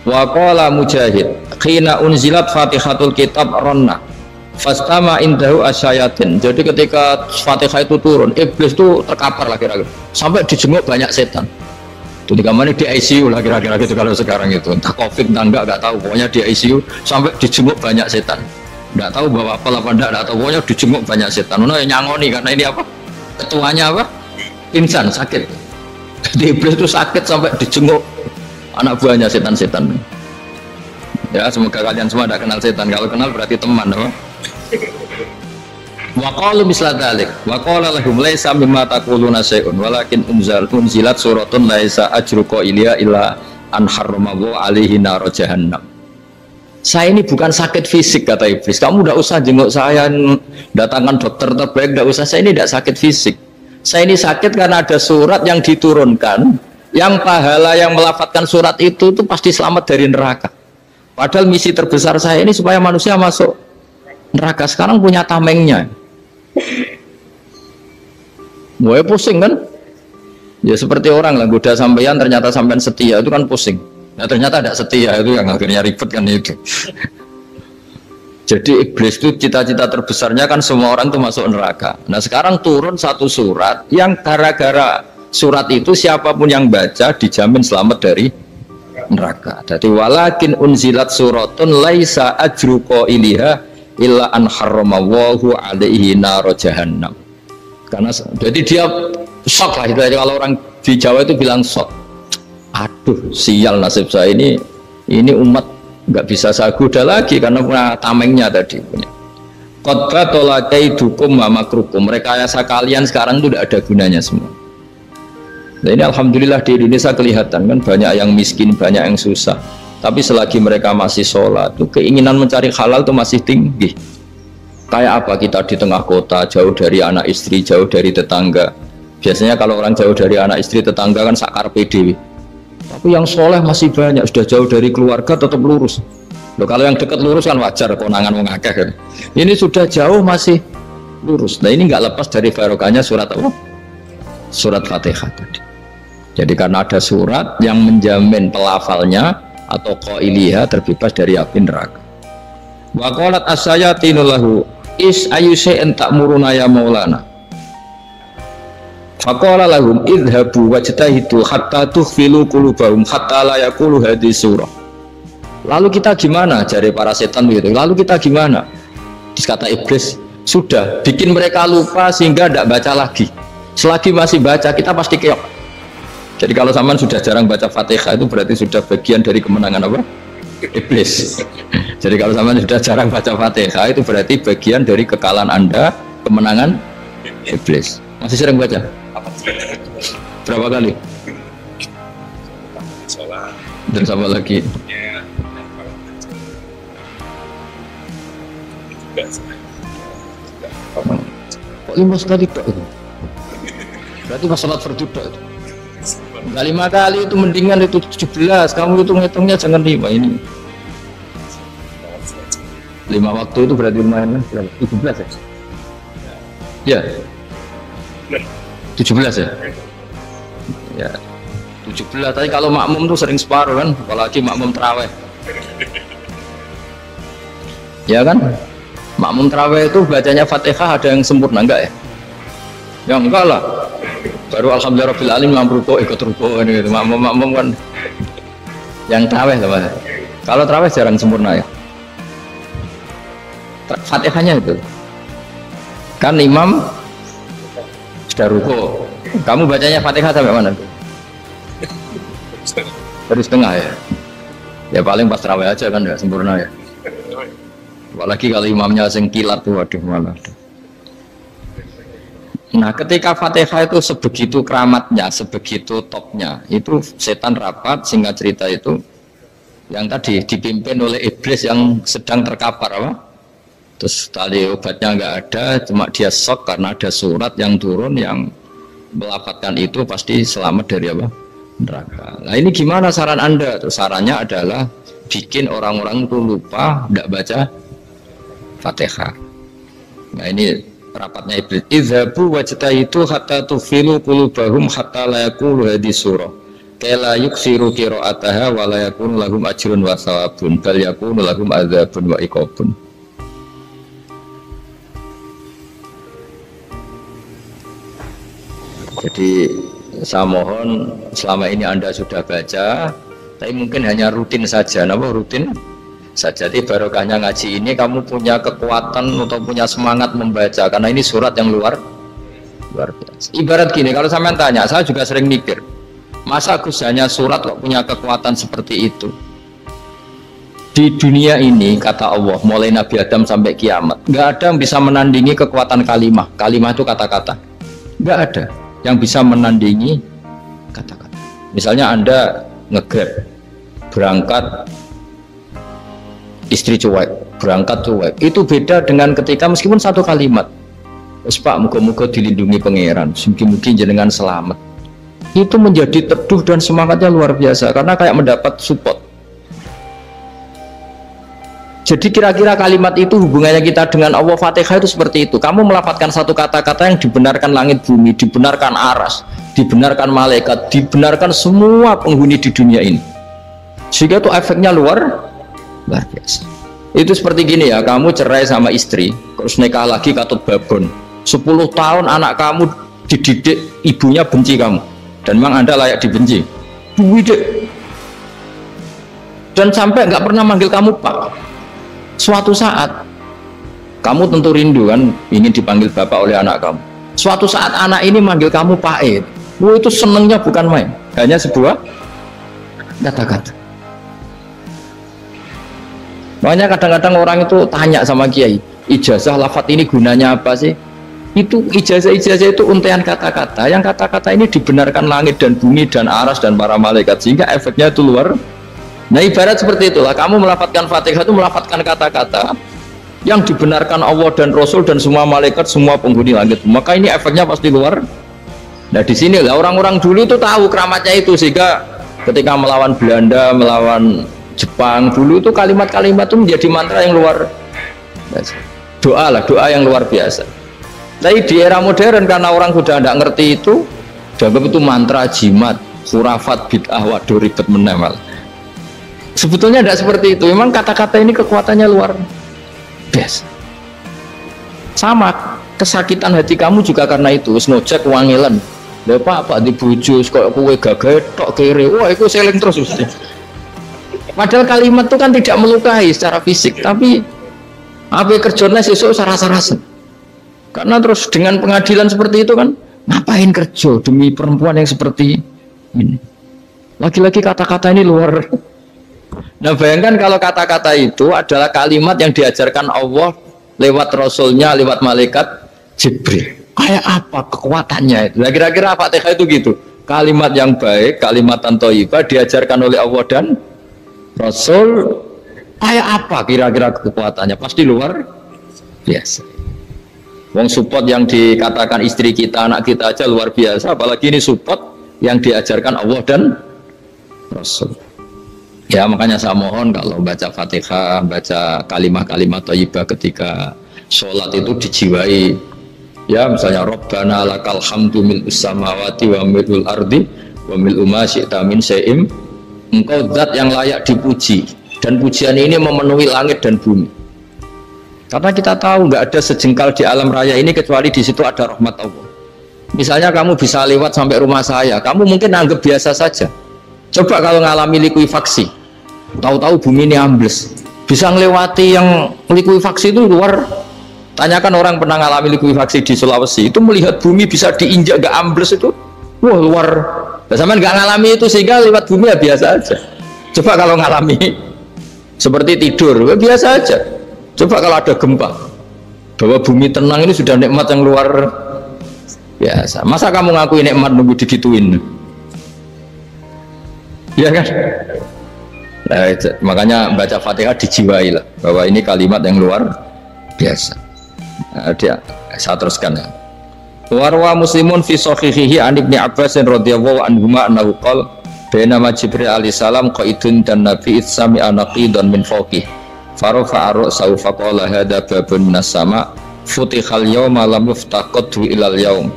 Wa qala Mujahid khina unzilat Fatihatul kitab ronna fastama indahu asyayatin. Jadi ketika Fatihah itu turun, iblis itu terkapar lah kira-kira, sampai dijenguk banyak setan. Jadi kemana di ICU lah kira-kira gitu kalau sekarang itu, entah COVID entah enggak tahu, pokoknya di ICU sampai dijenguk banyak setan. Enggak tahu bawa apa enggak tahu, pokoknya dijenguk banyak setan. Ono yang nyangoni karena ini apa? Ketuanya apa? Insan sakit. Jadi iblis itu sakit sampai dijenguk anak buahnya setan-setan. Ya, semoga kalian semua tidak kenal setan. Kalau kenal berarti teman, apa? Wa qalu misla dzalik. Wa qala lahum laisa mimma taquluna syai'un walakin unzilat suratun laisa ajruqa iliya illa an harramahu alaihi nar jahannam. Saya ini bukan sakit fisik kata iblis. Kamu tidak usah jenguk saya, datangkan dokter terbaik, tidak usah. Saya ini tidak sakit fisik. Saya ini sakit karena ada surat yang diturunkan, yang pahala yang melafatkan surat itu pasti selamat dari neraka. Padahal misi terbesar saya ini supaya manusia masuk neraka. Sekarang punya tamengnya. Mulai pusing kan? Ya seperti orang lah, goda sampeyan ternyata sampean setia, itu kan pusing. Nah ternyata tidak setia, itu yang akhirnya ribet kan itu. Jadi iblis itu cita-cita terbesarnya kan semua orang itu masuk neraka. Nah sekarang turun satu surat yang gara-gara surat itu siapapun yang baca dijamin selamat dari neraka. Jadi walakin unzilat suratun laisa ajru qailiha illa an harramallahu alaihi nar jahannam. Karena jadi dia shock lah itu. Kalau orang di Jawa itu bilang shock. Aduh sial nasib saya ini umat nggak bisa saya goda lagi karena punya tamengnya tadi punya. Qad batala kaidukum wa makrukum. Rekayasa kalian sekarang itu tidak ada gunanya semua. Nah ini alhamdulillah di Indonesia kelihatan kan banyak yang miskin, banyak yang susah. Tapi selagi mereka masih sholat, tuh keinginan mencari halal itu masih tinggi. Kayak apa kita di tengah kota, jauh dari anak istri, jauh dari tetangga. Biasanya kalau orang jauh dari anak istri, tetangga kan sakar PDW. Tapi yang soleh masih banyak, sudah jauh dari keluarga tetap lurus. Loh, kalau yang dekat lurus kan wajar, konangan mengakeh kan. Ini sudah jauh masih lurus. Nah ini nggak lepas dari barokahnya surat apa? Surat Fatihah tadi. Jadi karena ada surat yang menjamin pelafalnya atau qailiha terbebas dari api neraka. Wa qalat as-sayatinu lahu is ayyusai'in ta'muruna ya maulana. Faqala lahum idhabu wajtahidu hatta tukhfilu qulubahum hatta la yaqulu hadhihi surah. Lalu kita gimana? Jari para setan begitu. Lalu kita gimana? Kata iblis, sudah bikin mereka lupa sehingga tidak baca lagi. Selagi masih baca kita pasti keok. Jadi kalau sampean sudah jarang baca Fatihah itu berarti sudah bagian dari kemenangan apa? Iblis. Jadi kalau sampean sudah jarang baca Fatihah itu berarti bagian dari kekalahan Anda, kemenangan iblis. Masih sering baca? Berapa kali? Dan sama lagi. Kok 5 kali Pak itu? Berarti pas salat fardu itu. Enggak 5 kali itu mendingan itu 17. Kamu itu ngitungnya jangan 5 ini. 5 waktu itu berarti lumayan kan? 17 ya? Ya. 17 ya? Ya. 17. Tapi kalau makmum tuh sering separuh kan, apalagi makmum tarawih. Ya kan? Makmum tarawih itu bacanya Fatihah ada yang sempurna enggak ya? Ya enggak lah. Baru alhamdulillah rabbil alamin mampu kok ikut rukuk ini gitu. Makmum kan yang tarawih lah. Kalau tarawih jarang sempurna ya. Fatihahnya itu. Kan imam sudah rukuk. Kamu bacanya Fatihah sampai mana tuh? Dari setengah ya. Ya paling pas tarawih aja kan nggak sempurna ya. Apalagi kalau imamnya sing kilat tuh, waduh malah. Nah, ketika Fatihah itu sebegitu keramatnya, sebegitu topnya, itu setan rapat, singkat cerita itu yang tadi dipimpin oleh iblis yang sedang terkapar apa? Terus tali obatnya nggak ada, cuma dia shock karena ada surat yang turun yang melafatkan itu pasti selamat dari apa? Neraka. Nah ini gimana saran Anda? Terus sarannya adalah bikin orang-orang itu lupa, tidak baca Fatihah. Nah ini rapatnya iblis. Idzabu wajtahidu hatta tufilu qulubahum hatta la yaqulu hadhihi surah. Kala yuksiru qira'ataha wa la yakunu lahum ajrun wa thawabun bal yakunu lahum adzabun wa iqabun. Jadi saya mohon selama ini Anda sudah baca, tapi mungkin hanya rutin saja. Kenapa rutin saja? Jadi barokahnya ngaji ini kamu punya kekuatan atau punya semangat membaca, karena ini surat yang luar biasa. Ibarat gini, kalau sampean tanya, saya juga sering mikir, masa Gus hanya surat kok punya kekuatan seperti itu? Di dunia ini kata Allah, mulai Nabi Adam sampai kiamat, nggak ada yang bisa menandingi kekuatan kalimah. Kalimah itu kata-kata, nggak ada yang bisa menandingi kata-kata. Misalnya Anda ngegrab, berangkat istri cuek, berangkat cuek, itu beda dengan ketika meskipun satu kalimat, terus Pak muga-muga dilindungi pangeran, mungkin jenengan selamat, itu menjadi teduh dan semangatnya luar biasa karena kayak mendapat support. Jadi kira-kira kalimat itu hubungannya kita dengan Allah. Fatihah itu seperti itu. Kamu melafalkan satu kata-kata yang dibenarkan langit bumi, dibenarkan aras, dibenarkan malaikat, dibenarkan semua penghuni di dunia ini. Sehingga itu efeknya luar biasa. Itu seperti gini ya, kamu cerai sama istri, terus nikah lagi katut babon. 10 tahun anak kamu dididik, ibunya benci kamu. Dan memang Anda layak dibenci. Dididik. Dan sampai nggak pernah manggil kamu Pak. Suatu saat kamu tentu rindu kan ingin dipanggil bapak oleh anak kamu. Suatu saat anak ini manggil kamu Pak E. Itu senengnya bukan main, hanya sebuah kata-kata. Makanya kadang-kadang orang itu tanya sama kiai, ijazah lafadz ini gunanya apa sih? Itu ijazah-ijazah itu untaian kata-kata, yang kata-kata ini dibenarkan langit dan bumi dan aras dan para malaikat, sehingga efeknya itu luar. Nah ibarat seperti itulah, kamu melafadzkan Fatihah itu melafadzkan kata-kata yang dibenarkan Allah dan Rasul dan semua malaikat, semua penghuni langit, maka ini efeknya pasti luar. Nah di sini lah orang-orang dulu itu tahu keramatnya itu, sehingga ketika melawan Belanda, melawan Jepang dulu itu kalimat-kalimat itu menjadi mantra yang luar biasa. Doa lah, doa yang luar biasa. Tapi di era modern karena orang sudah tidak ngerti itu, dianggap itu mantra, jimat, khurafat, bid'ah, waduh ribet menemal. Sebetulnya tidak seperti itu. Memang kata-kata ini kekuatannya luar biasa. Sama kesakitan hati kamu juga karena itu. Ngojek wangilan, Pak dibujus kok kue gagah tok kiri, wah itu seling terus mesti. Padahal kalimat itu kan tidak melukai secara fisik, tapi apa kerjanya sesuk sarasa-rasa. Karena terus dengan pengadilan seperti itu kan, ngapain kerja demi perempuan yang seperti ini? Lagi-lagi kata-kata ini luar. Nah bayangkan kalau kata-kata itu adalah kalimat yang diajarkan Allah lewat Rasulnya, lewat malaikat Jibril. Kayak apa kekuatannya itu? Nah kira-kira Fatihah itu gitu. Kalimat yang baik, kalimatan thayyibah diajarkan oleh Allah dan Rasul. Kayak apa kira-kira kekuatannya? Pasti luar biasa. Wong support yang dikatakan istri kita, anak kita aja luar biasa, apalagi ini support yang diajarkan Allah dan Rasul. Ya makanya saya mohon kalau baca Fatihah, baca kalimat-kalimat thayyibah ketika sholat itu dijiwai. Ya misalnya Rabbana lakal hamdu mil'us samawati wa mil'ul ardi wa mil'u ma syi'ta min syai'im. Engkau zat yang layak dipuji, dan pujian ini memenuhi langit dan bumi. Karena kita tahu nggak ada sejengkal di alam raya ini kecuali di situ ada rahmat Allah. Misalnya kamu bisa lewat sampai rumah saya, kamu mungkin anggap biasa saja. Coba kalau ngalami likuifaksi, tahu-tahu bumi ini ambles, bisa ngelewati yang likuifaksi itu luar. Tanyakan orang pernah ngalami likuifaksi di Sulawesi, itu melihat bumi bisa diinjak gak ambles itu, wah luar Sampean nggak ngalami itu sehingga lewat bumi ya biasa aja. Coba kalau ngalami seperti tidur, ya biasa aja. Coba kalau ada gempa, bahwa bumi tenang ini sudah nikmat yang luar biasa. Masa kamu ngakui nikmat nunggu digituin? Iya kan? Nah, makanya baca Fatihah dijiwai lah, bahwa ini kalimat yang luar biasa. Nah, saya teruskan ya. Warwa Muslimun fi sahihihi an Ibnu Abbas radhiyallahu anhuma annahu qala bainama Jibril alaihi salam qaidun dan Nabi itsami anaqidan min fawqih farafa ra'sahu faqala hadza babun minas sama futihal yawma lam yuftaqatu ilal yaum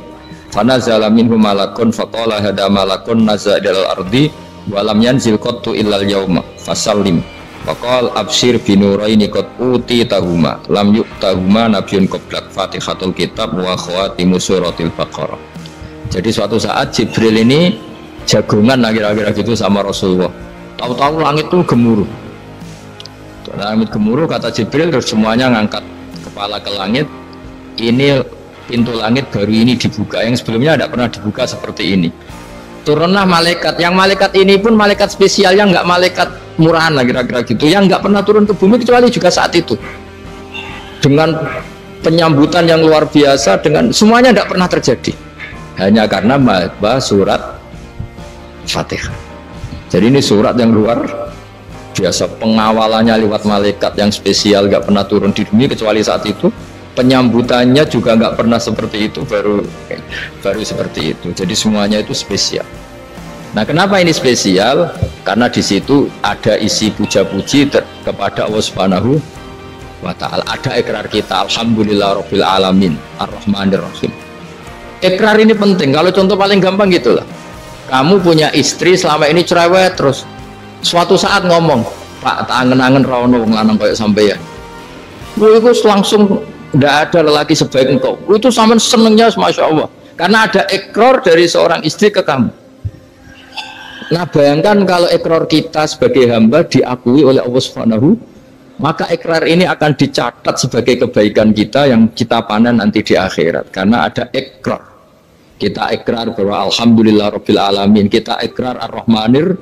fanazala minhu malakun faqala hadza malakun nazala ilal ardi wa lam yanzil qattu ilal yauma fasallim faqal abshir binuraini qad utitahuma lam yuktahuma nabiyyun qablak Fatihatul kitab wa khawatimu suratil Baqarah. Jadi suatu saat Jibril ini jagongan kira-kira gitu sama Rasulullah. Tahu-tahu langit tuh gemuruh. Langit gemuruh kata Jibril, terus semuanya ngangkat kepala ke langit. Ini pintu langit baru ini dibuka, yang sebelumnya tidak pernah dibuka seperti ini. Turunlah malaikat, yang malaikat ini pun malaikat spesial, yang nggak malaikat murahan lah kira-kira gitu, yang nggak pernah turun ke bumi kecuali juga saat itu, dengan penyambutan yang luar biasa, dengan semuanya tidak pernah terjadi, hanya karena bahas surat Fatihah. Jadi ini surat yang luar biasa, pengawalannya lewat malaikat yang spesial, nggak pernah turun di bumi kecuali saat itu, penyambutannya juga nggak pernah seperti itu, baru seperti itu. Jadi semuanya itu spesial. Nah, kenapa ini spesial? Karena di situ ada isi puja-puji kepada Allah Subhanahu wa Ta'ala. Ada ikrar kita, alhamdulillah rabbil alamin ar-rahmanir rahim. Ikrar ini penting. Kalau contoh paling gampang gitulah, kamu punya istri selama ini cerewet, terus suatu saat ngomong, Pak, tak angen-angen rawono wong lanang kayak sampeyan. Itu langsung tidak ada lelaki sebaik engkau. Itu sama senengnya, masya Allah, karena ada ikrar dari seorang istri ke kamu. Nah, bayangkan kalau ikrar kita sebagai hamba diakui oleh Allah Subhanahu, maka ikrar ini akan dicatat sebagai kebaikan kita yang kita panen nanti di akhirat, karena ada ikrar. Kita ikrar bahwa alhamdulillah rabbil alamin, kita ikrar ar-rahmanir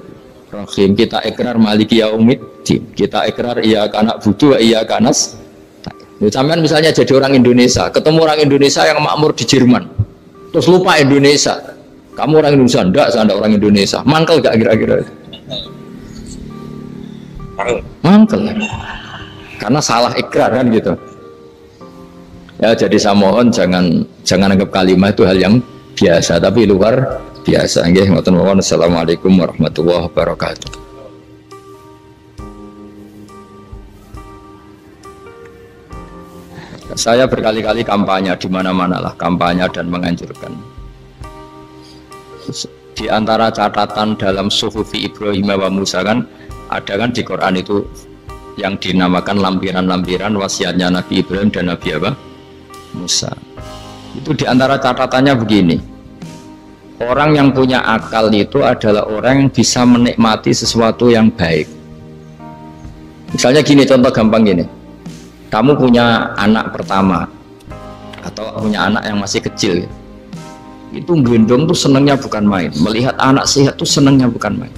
rahim, kita ikrar maliki yaumiddin, kita ikrar iyyaka na'budu wa iyyaka nasta'in. Sampean misalnya jadi orang Indonesia, ketemu orang Indonesia yang makmur di Jerman, terus lupa Indonesia. Kamu orang Indonesia, enggak, saya enggak orang Indonesia. Mangkel gak kira-kira? Mangkel. Karena salah ikrar kan gitu. Ya, jadi saya mohon jangan anggap kalimat itu hal yang biasa, tapi luar biasa. Nggih, ngoten mawon. Assalamualaikum warahmatullahi wabarakatuh. Saya berkali-kali kampanye di mana-mana lah, kampanye dan menganjurkan. Di antara catatan dalam Suhufi Ibrahim wa Musa kan ada kan di Quran itu yang dinamakan lampiran-lampiran wasiatnya Nabi Ibrahim dan Nabi Musa. Itu di antara catatannya begini, orang yang punya akal itu adalah orang yang bisa menikmati sesuatu yang baik. Misalnya gini, contoh gampang gini, kamu punya anak pertama atau punya anak yang masih kecil, itu gendong tuh senangnya bukan main, melihat anak sehat tuh senangnya bukan main.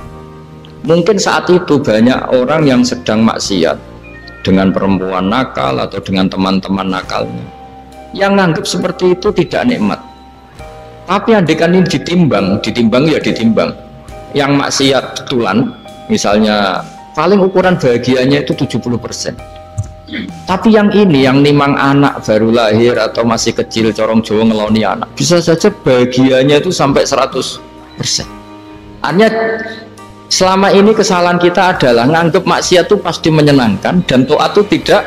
Mungkin saat itu banyak orang yang sedang maksiat dengan perempuan nakal atau dengan teman-teman nakalnya, yang nganggap seperti itu tidak nikmat. Tapi andekan ini ditimbang ya ditimbang, yang maksiat betulan misalnya paling ukuran bahagianya itu 70%. Tapi yang ini, yang nimang anak baru lahir atau masih kecil, corong Jawa ngeloni anak, bisa saja bahagianya itu sampai 100%. Artinya selama ini kesalahan kita adalah nganggap maksiat itu pasti menyenangkan dan taat itu tidak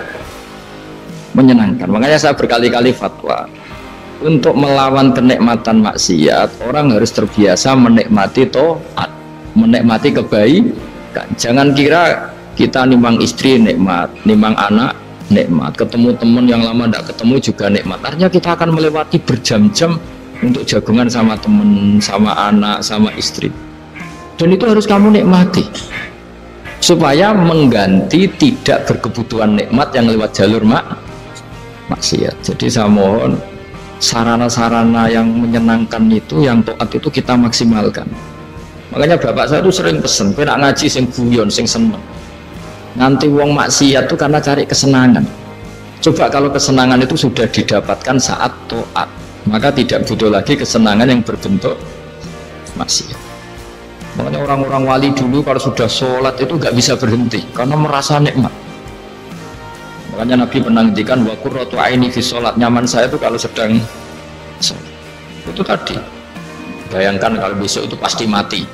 menyenangkan. Makanya saya berkali-kali fatwa, untuk melawan kenikmatan maksiat, orang harus terbiasa menikmati taat, menikmati kebaikan. Jangan kira kita nimang istri nikmat, nimang anak nikmat, ketemu teman yang lama tidak ketemu juga nikmat. Artinya kita akan melewati berjam-jam untuk jagungan sama teman, sama anak, sama istri. Dan itu harus kamu nikmati supaya mengganti tidak berkebutuhan nikmat yang lewat jalur maksiat. Jadi saya mohon sarana-sarana yang menyenangkan itu, yang taat itu kita maksimalkan. Makanya bapak saya tuh sering pesen, kowe nak ngaji sing guyon, sing seneng. Nanti wong maksiat tuh karena cari kesenangan. Coba kalau kesenangan itu sudah didapatkan saat taat, maka tidak butuh lagi kesenangan yang berbentuk maksiat. Makanya orang-orang wali dulu kalau sudah sholat itu nggak bisa berhenti karena merasa nikmat. Makanya Nabi pernah ngendikan wa qurratu aini fi sholat, nyaman saya itu kalau sedang sholat. Itu tadi. Bayangkan kalau besok itu pasti mati.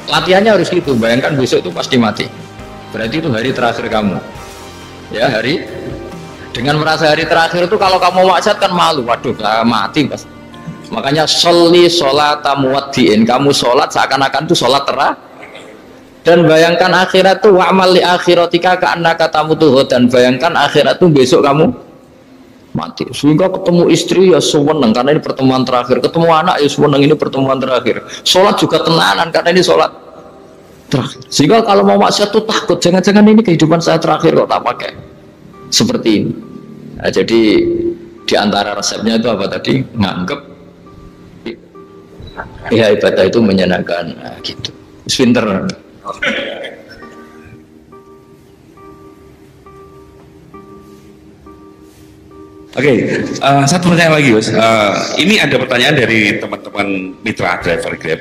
Latihannya harus gitu. Bayangkan besok itu pasti mati. Berarti itu hari terakhir kamu. Ya, hari dengan merasa hari terakhir itu kalau kamu maksiat kan malu. Waduh, mati pas. Makanya sholli sholata muwaddiin. Kamu sholat seakan-akan itu sholat terakhir. Dan bayangkan akhirat itu wa'mal li akhiratika ka'annaka tamutu, dan bayangkan akhirat itu besok kamu mati. Sehingga ketemu istri ya seneng karena ini pertemuan terakhir, ketemu anak ya seneng ini pertemuan terakhir, sholat juga tenanan karena ini sholat terakhir. Sehingga kalau mau maksiat tuh takut, jangan-jangan ini kehidupan saya terakhir kok tak pakai seperti ini. Nah, jadi di antara resepnya itu apa tadi? Nganggep ya ibadah itu menyenangkan. Nah, gitu. Pinter. Oke, satu pertanyaan lagi, Mas. Ini ada pertanyaan dari teman-teman mitra driver Grab.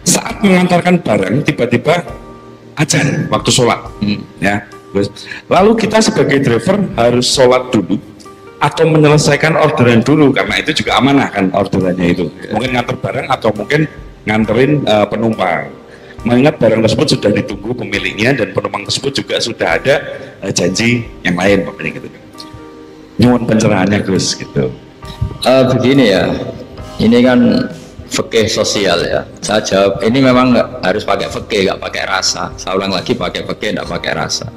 Saat mengantarkan barang, tiba-tiba azan waktu sholat, ya. Lalu kita sebagai driver harus sholat dulu atau menyelesaikan orderan dulu, karena itu juga amanah kan orderannya itu. Mungkin nganter barang atau mungkin nganterin penumpang. Mengingat barang tersebut sudah ditunggu pemiliknya dan penumpang tersebut juga sudah ada janji yang lain, pokoknya gitu. Nyuwun pencerahannya Gus gitu. Begini ya, ini kan fikih sosial ya. Saya jawab ini memang nggak harus pakai fikih, nggak pakai rasa. Saya ulang lagi, pakai fikih nggak pakai rasa.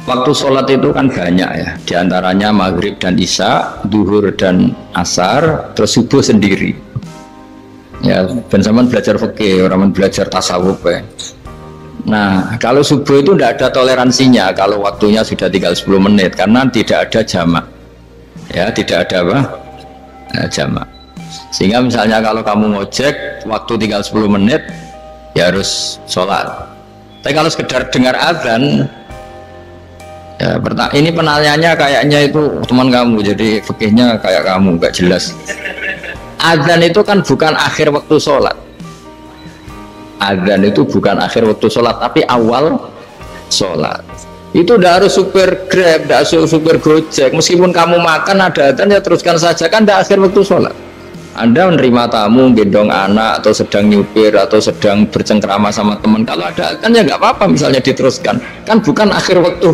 Waktu sholat itu kan banyak ya, diantaranya maghrib dan isya, duhur dan asar, terus subuh sendiri. Ya, ben zaman belajar fikih, orang belajar tasawuf ya. Nah, kalau subuh itu tidak ada toleransinya kalau waktunya sudah tinggal 10 menit karena tidak ada jamak. Ya, tidak ada apa? Jamak. Sehingga misalnya kalau kamu ngojek waktu tinggal 10 menit ya harus sholat. Tapi kalau sekedar dengar azan ya, ini penanyanya kayaknya itu teman kamu, jadi fikihnya kayak kamu, nggak jelas. Azan itu kan bukan akhir waktu sholat. Azan itu bukan akhir waktu sholat, tapi awal sholat. Itu udah harus supir Grab, udah harus supir Gojek. Meskipun kamu makan ada azan ya teruskan saja, kan udah akhir waktu sholat. Anda menerima tamu, gendong anak, atau sedang nyupir, atau sedang bercengkrama sama teman. Kalau ada azan ya nggak apa-apa, misalnya diteruskan. Kan bukan akhir waktu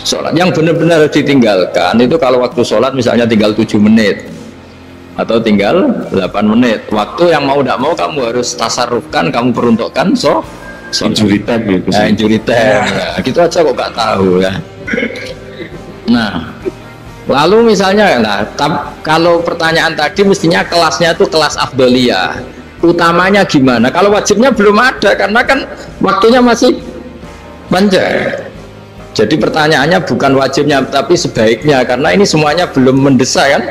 sholat. Yang benar-benar ditinggalkan itu kalau waktu sholat misalnya tinggal 7 menit. Atau tinggal 8 menit. Waktu yang mau tidak mau kamu harus tasarrufkan, kamu peruntukkan injury time gitu. Nah, injury time. Nah, gitu aja kok nggak tahu ya. Nah, lalu misalnya kalau pertanyaan tadi mestinya kelasnya itu kelas afdoliyah. Utamanya gimana? Kalau wajibnya belum ada karena kan waktunya masih panjang. Jadi pertanyaannya bukan wajibnya tapi sebaiknya, karena ini semuanya belum mendesak kan.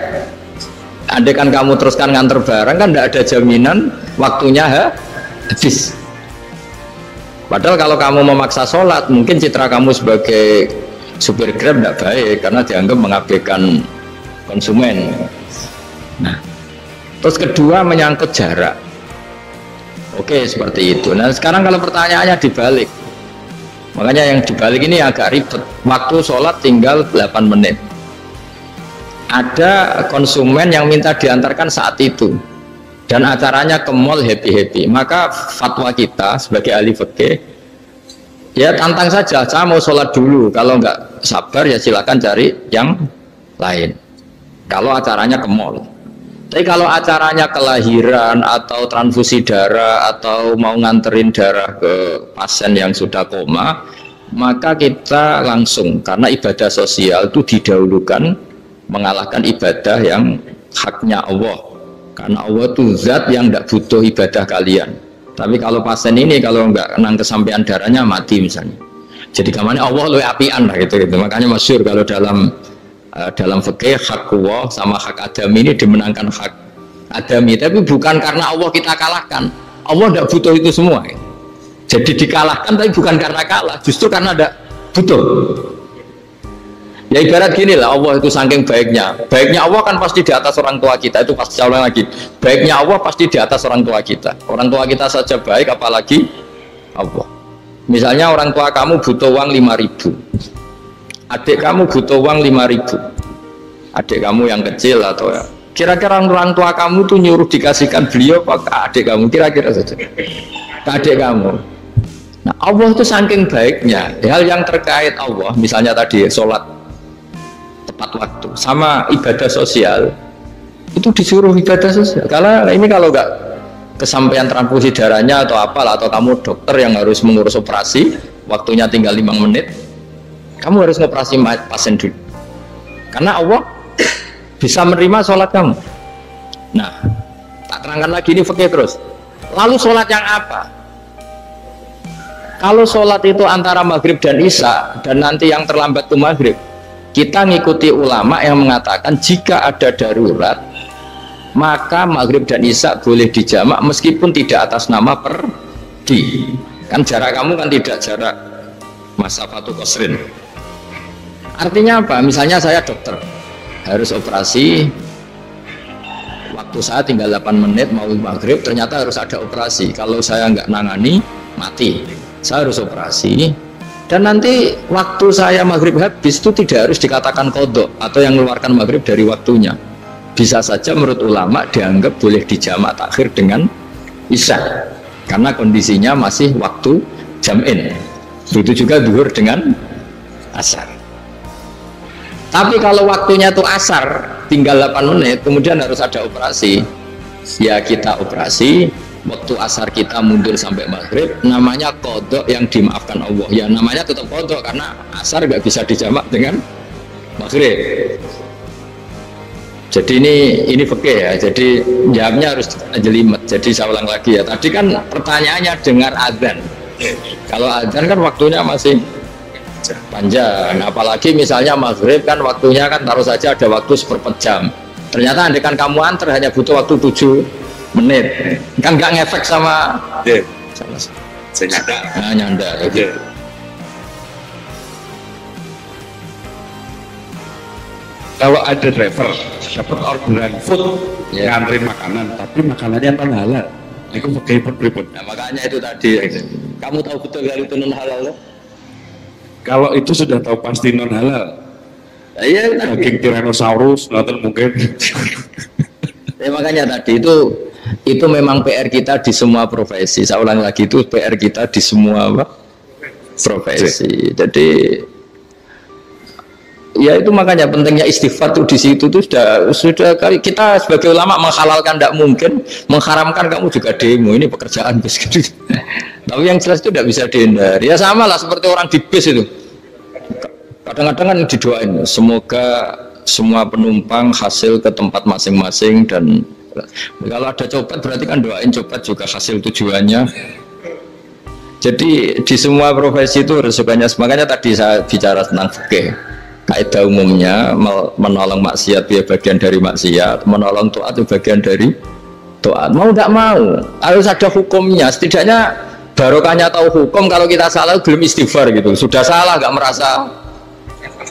Andai kan kamu teruskan nganter barang kan tidak ada jaminan waktunya habis. Padahal kalau kamu memaksa sholat, mungkin citra kamu sebagai supir Grab tidak baik karena dianggap mengabaikan konsumen. Nah, terus kedua menyangkut jarak. Oke, seperti itu. Nah, sekarang kalau pertanyaannya dibalik, makanya yang dibalik ini agak ribet. Waktu sholat tinggal 8 menit. Ada konsumen yang minta diantarkan saat itu dan acaranya ke mall happy-happy, maka fatwa kita sebagai ahli fikih ya tantang saja, saya mau sholat dulu, kalau nggak sabar ya silakan cari yang lain kalau acaranya ke mall. Tapi kalau acaranya kelahiran atau transfusi darah atau mau nganterin darah ke pasien yang sudah koma, maka kita langsung, karena ibadah sosial itu didahulukan mengalahkan ibadah yang haknya Allah, karena Allah itu zat yang tidak butuh ibadah kalian. Tapi kalau pasien ini kalau nggak kenang kesampaian darahnya mati misalnya, jadi kemana Allah lebih apian lah gitu. Makanya masyhur kalau dalam fikih hak Allah sama hak Adam ini dimenangkan hak adami, tapi bukan karena Allah kita kalahkan. Allah tidak butuh itu semua. Jadi dikalahkan tapi bukan karena kalah, justru karena ada butuh. Ya ibarat gini lah, Allah itu saking baiknya. Baiknya Allah kan pasti di atas orang tua kita, itu pasti ulang lagi. Baiknya Allah pasti di atas orang tua kita. Orang tua kita saja baik, apalagi Allah. Misalnya orang tua kamu butuh uang 5.000. Adik kamu butuh uang 5.000. Adik kamu yang kecil atau ya. Kira-kira orang tua kamu tuh nyuruh dikasihkan beliau apa ke adik kamu? Kira-kira saja. Ke adik kamu. Nah Allah itu saking baiknya. Hal yang terkait Allah, misalnya tadi sholat tepat waktu sama ibadah sosial itu disuruh ibadah sosial. Karena ini kalau nggak kesampaian transfusi darahnya atau apalah, atau kamu dokter yang harus mengurus operasi, waktunya tinggal 5 menit, kamu harus ngoperasi pasien dulu. Karena Allah bisa menerima sholat kamu. Nah, tak terangkan lagi ini fikih terus. Lalu sholat yang apa? Kalau sholat itu antara maghrib dan isya, dan nanti yang terlambat itu maghrib, kita ngikuti ulama yang mengatakan jika ada darurat maka maghrib dan isya boleh dijamak meskipun tidak atas nama perdi. Kan jarak kamu kan tidak jarak masafatu qasrin. Artinya apa? Misalnya saya dokter harus operasi, waktu saya tinggal 8 menit mau maghrib, ternyata harus ada operasi. Kalau saya nggak nangani mati, saya harus operasi. Dan nanti waktu saya maghrib habis itu tidak harus dikatakan qadha atau yang mengeluarkan maghrib dari waktunya. Bisa saja menurut ulama dianggap boleh dijamak takhir dengan isya karena kondisinya masih waktu jam'in. Begitu juga zuhur dengan asar. Tapi kalau waktunya itu asar tinggal 8 menit kemudian harus ada operasi, ya kita operasi. Waktu asar kita mundur sampai maghrib, namanya qadha yang dimaafkan Allah. Ya namanya tetap qadha karena asar nggak bisa dijamak dengan maghrib. Jadi ini fikih ya. Jadi jawabnya harus jelimet. Jadi saya ulang lagi ya. Tadi kan pertanyaannya dengar adzan. Kalau adzan kan waktunya masih panjang. Apalagi misalnya maghrib kan waktunya kan taruh saja ada waktu seperempat jam. Ternyata andekan kamu antar hanya butuh waktu 7 menit, kan nggak ngefek sama saya nyanda. Nah, nyanda okay. Kalau ada driver dapat orderan food nganterin makanan tapi makanannya non halal, itu pakai pripun. Nah makanya itu tadi kamu tahu betul kalau itu non halal. Kalau itu sudah tahu pasti non halal, iya daging Tyrannosaurus nonton mungkin. Ya makanya tadi itu memang PR kita di semua profesi. Saya ulang lagi, itu PR kita di semua profesi. Jadi ya itu makanya pentingnya istighfar tuh di situ tuh sudah kita sebagai ulama menghalalkan tidak mungkin, mengharamkan kamu juga demo, ini pekerjaan bis gitu. Tapi yang jelas itu tidak bisa dihindari. Ya sama lah seperti orang di bis itu. Kadang-kadang kan didoain semoga semua penumpang hasil ke tempat masing-masing, dan kalau ada copet berarti kan doain copet juga hasil tujuannya. Jadi di semua profesi itu resikonya. Makanya tadi saya bicara tentang fikih. Kaidah umumnya menolong maksiat ya bagian dari maksiat, menolong taat itu bagian dari taat. Mau tidak mau harus ada hukumnya. Setidaknya barokahnya tahu hukum. Kalau kita salah belum istighfar gitu, sudah salah nggak merasa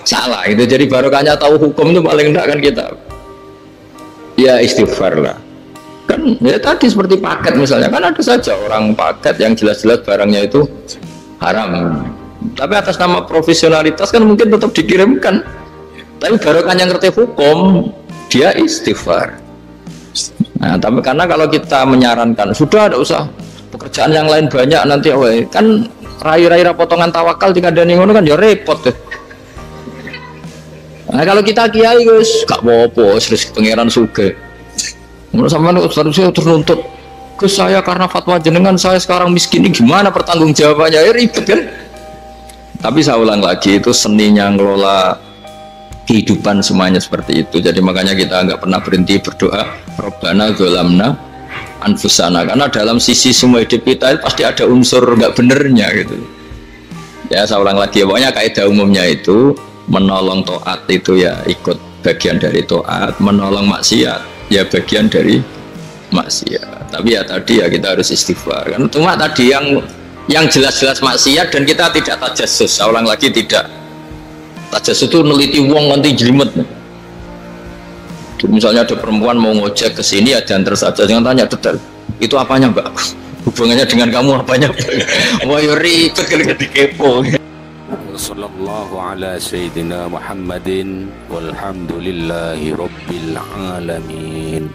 salah itu. Jadi barokahnya tahu hukum itu paling enggak kan kita ya istighfar lah. Kan ya tadi seperti paket misalnya, kan ada saja orang paket yang jelas-jelas barangnya itu haram, tapi atas nama profesionalitas kan mungkin tetap dikirimkan, tapi barokahnya ngerti hukum dia istighfar. Nah tapi karena kalau kita menyarankan sudah ada usah pekerjaan yang lain banyak nanti kan rai-rai potongan tawakal tinggal dan ngono kan ya repot deh. Nah kalau kita kiai guys gak apa-apa, terus pangeran suge. Menurut sama saya ternuntut ke saya karena fatwa jenengan saya sekarang miskin, ini gimana pertanggung jawabannya? Ya ribet kan. Tapi saya ulang lagi, itu seninya ngelola kehidupan semuanya seperti itu. Jadi makanya kita nggak pernah berhenti berdoa Rabbana dzalamna anfusana, karena dalam sisi semua hidup kita pasti ada unsur nggak benernya gitu. Ya saya ulang lagi, pokoknya kaidah umumnya itu menolong taat itu ya ikut bagian dari taat, menolong maksiat ya bagian dari maksiat. Tapi ya tadi ya kita harus istighfar kan. Cuma tadi yang jelas-jelas maksiat dan kita tidak tajassus. Saya ulang lagi, tidak tajassus itu neliti wong nanti jelimet. Misalnya ada perempuan mau ngojek ke sini ya jangan terus aja, jangan tanya detail. Itu apanya mbak? Hubungannya dengan kamu apanya? Wah ribet kalau jadi kepo. Sallallahu ala sayyidina Muhammadin walhamdulillahi rabbil alamin.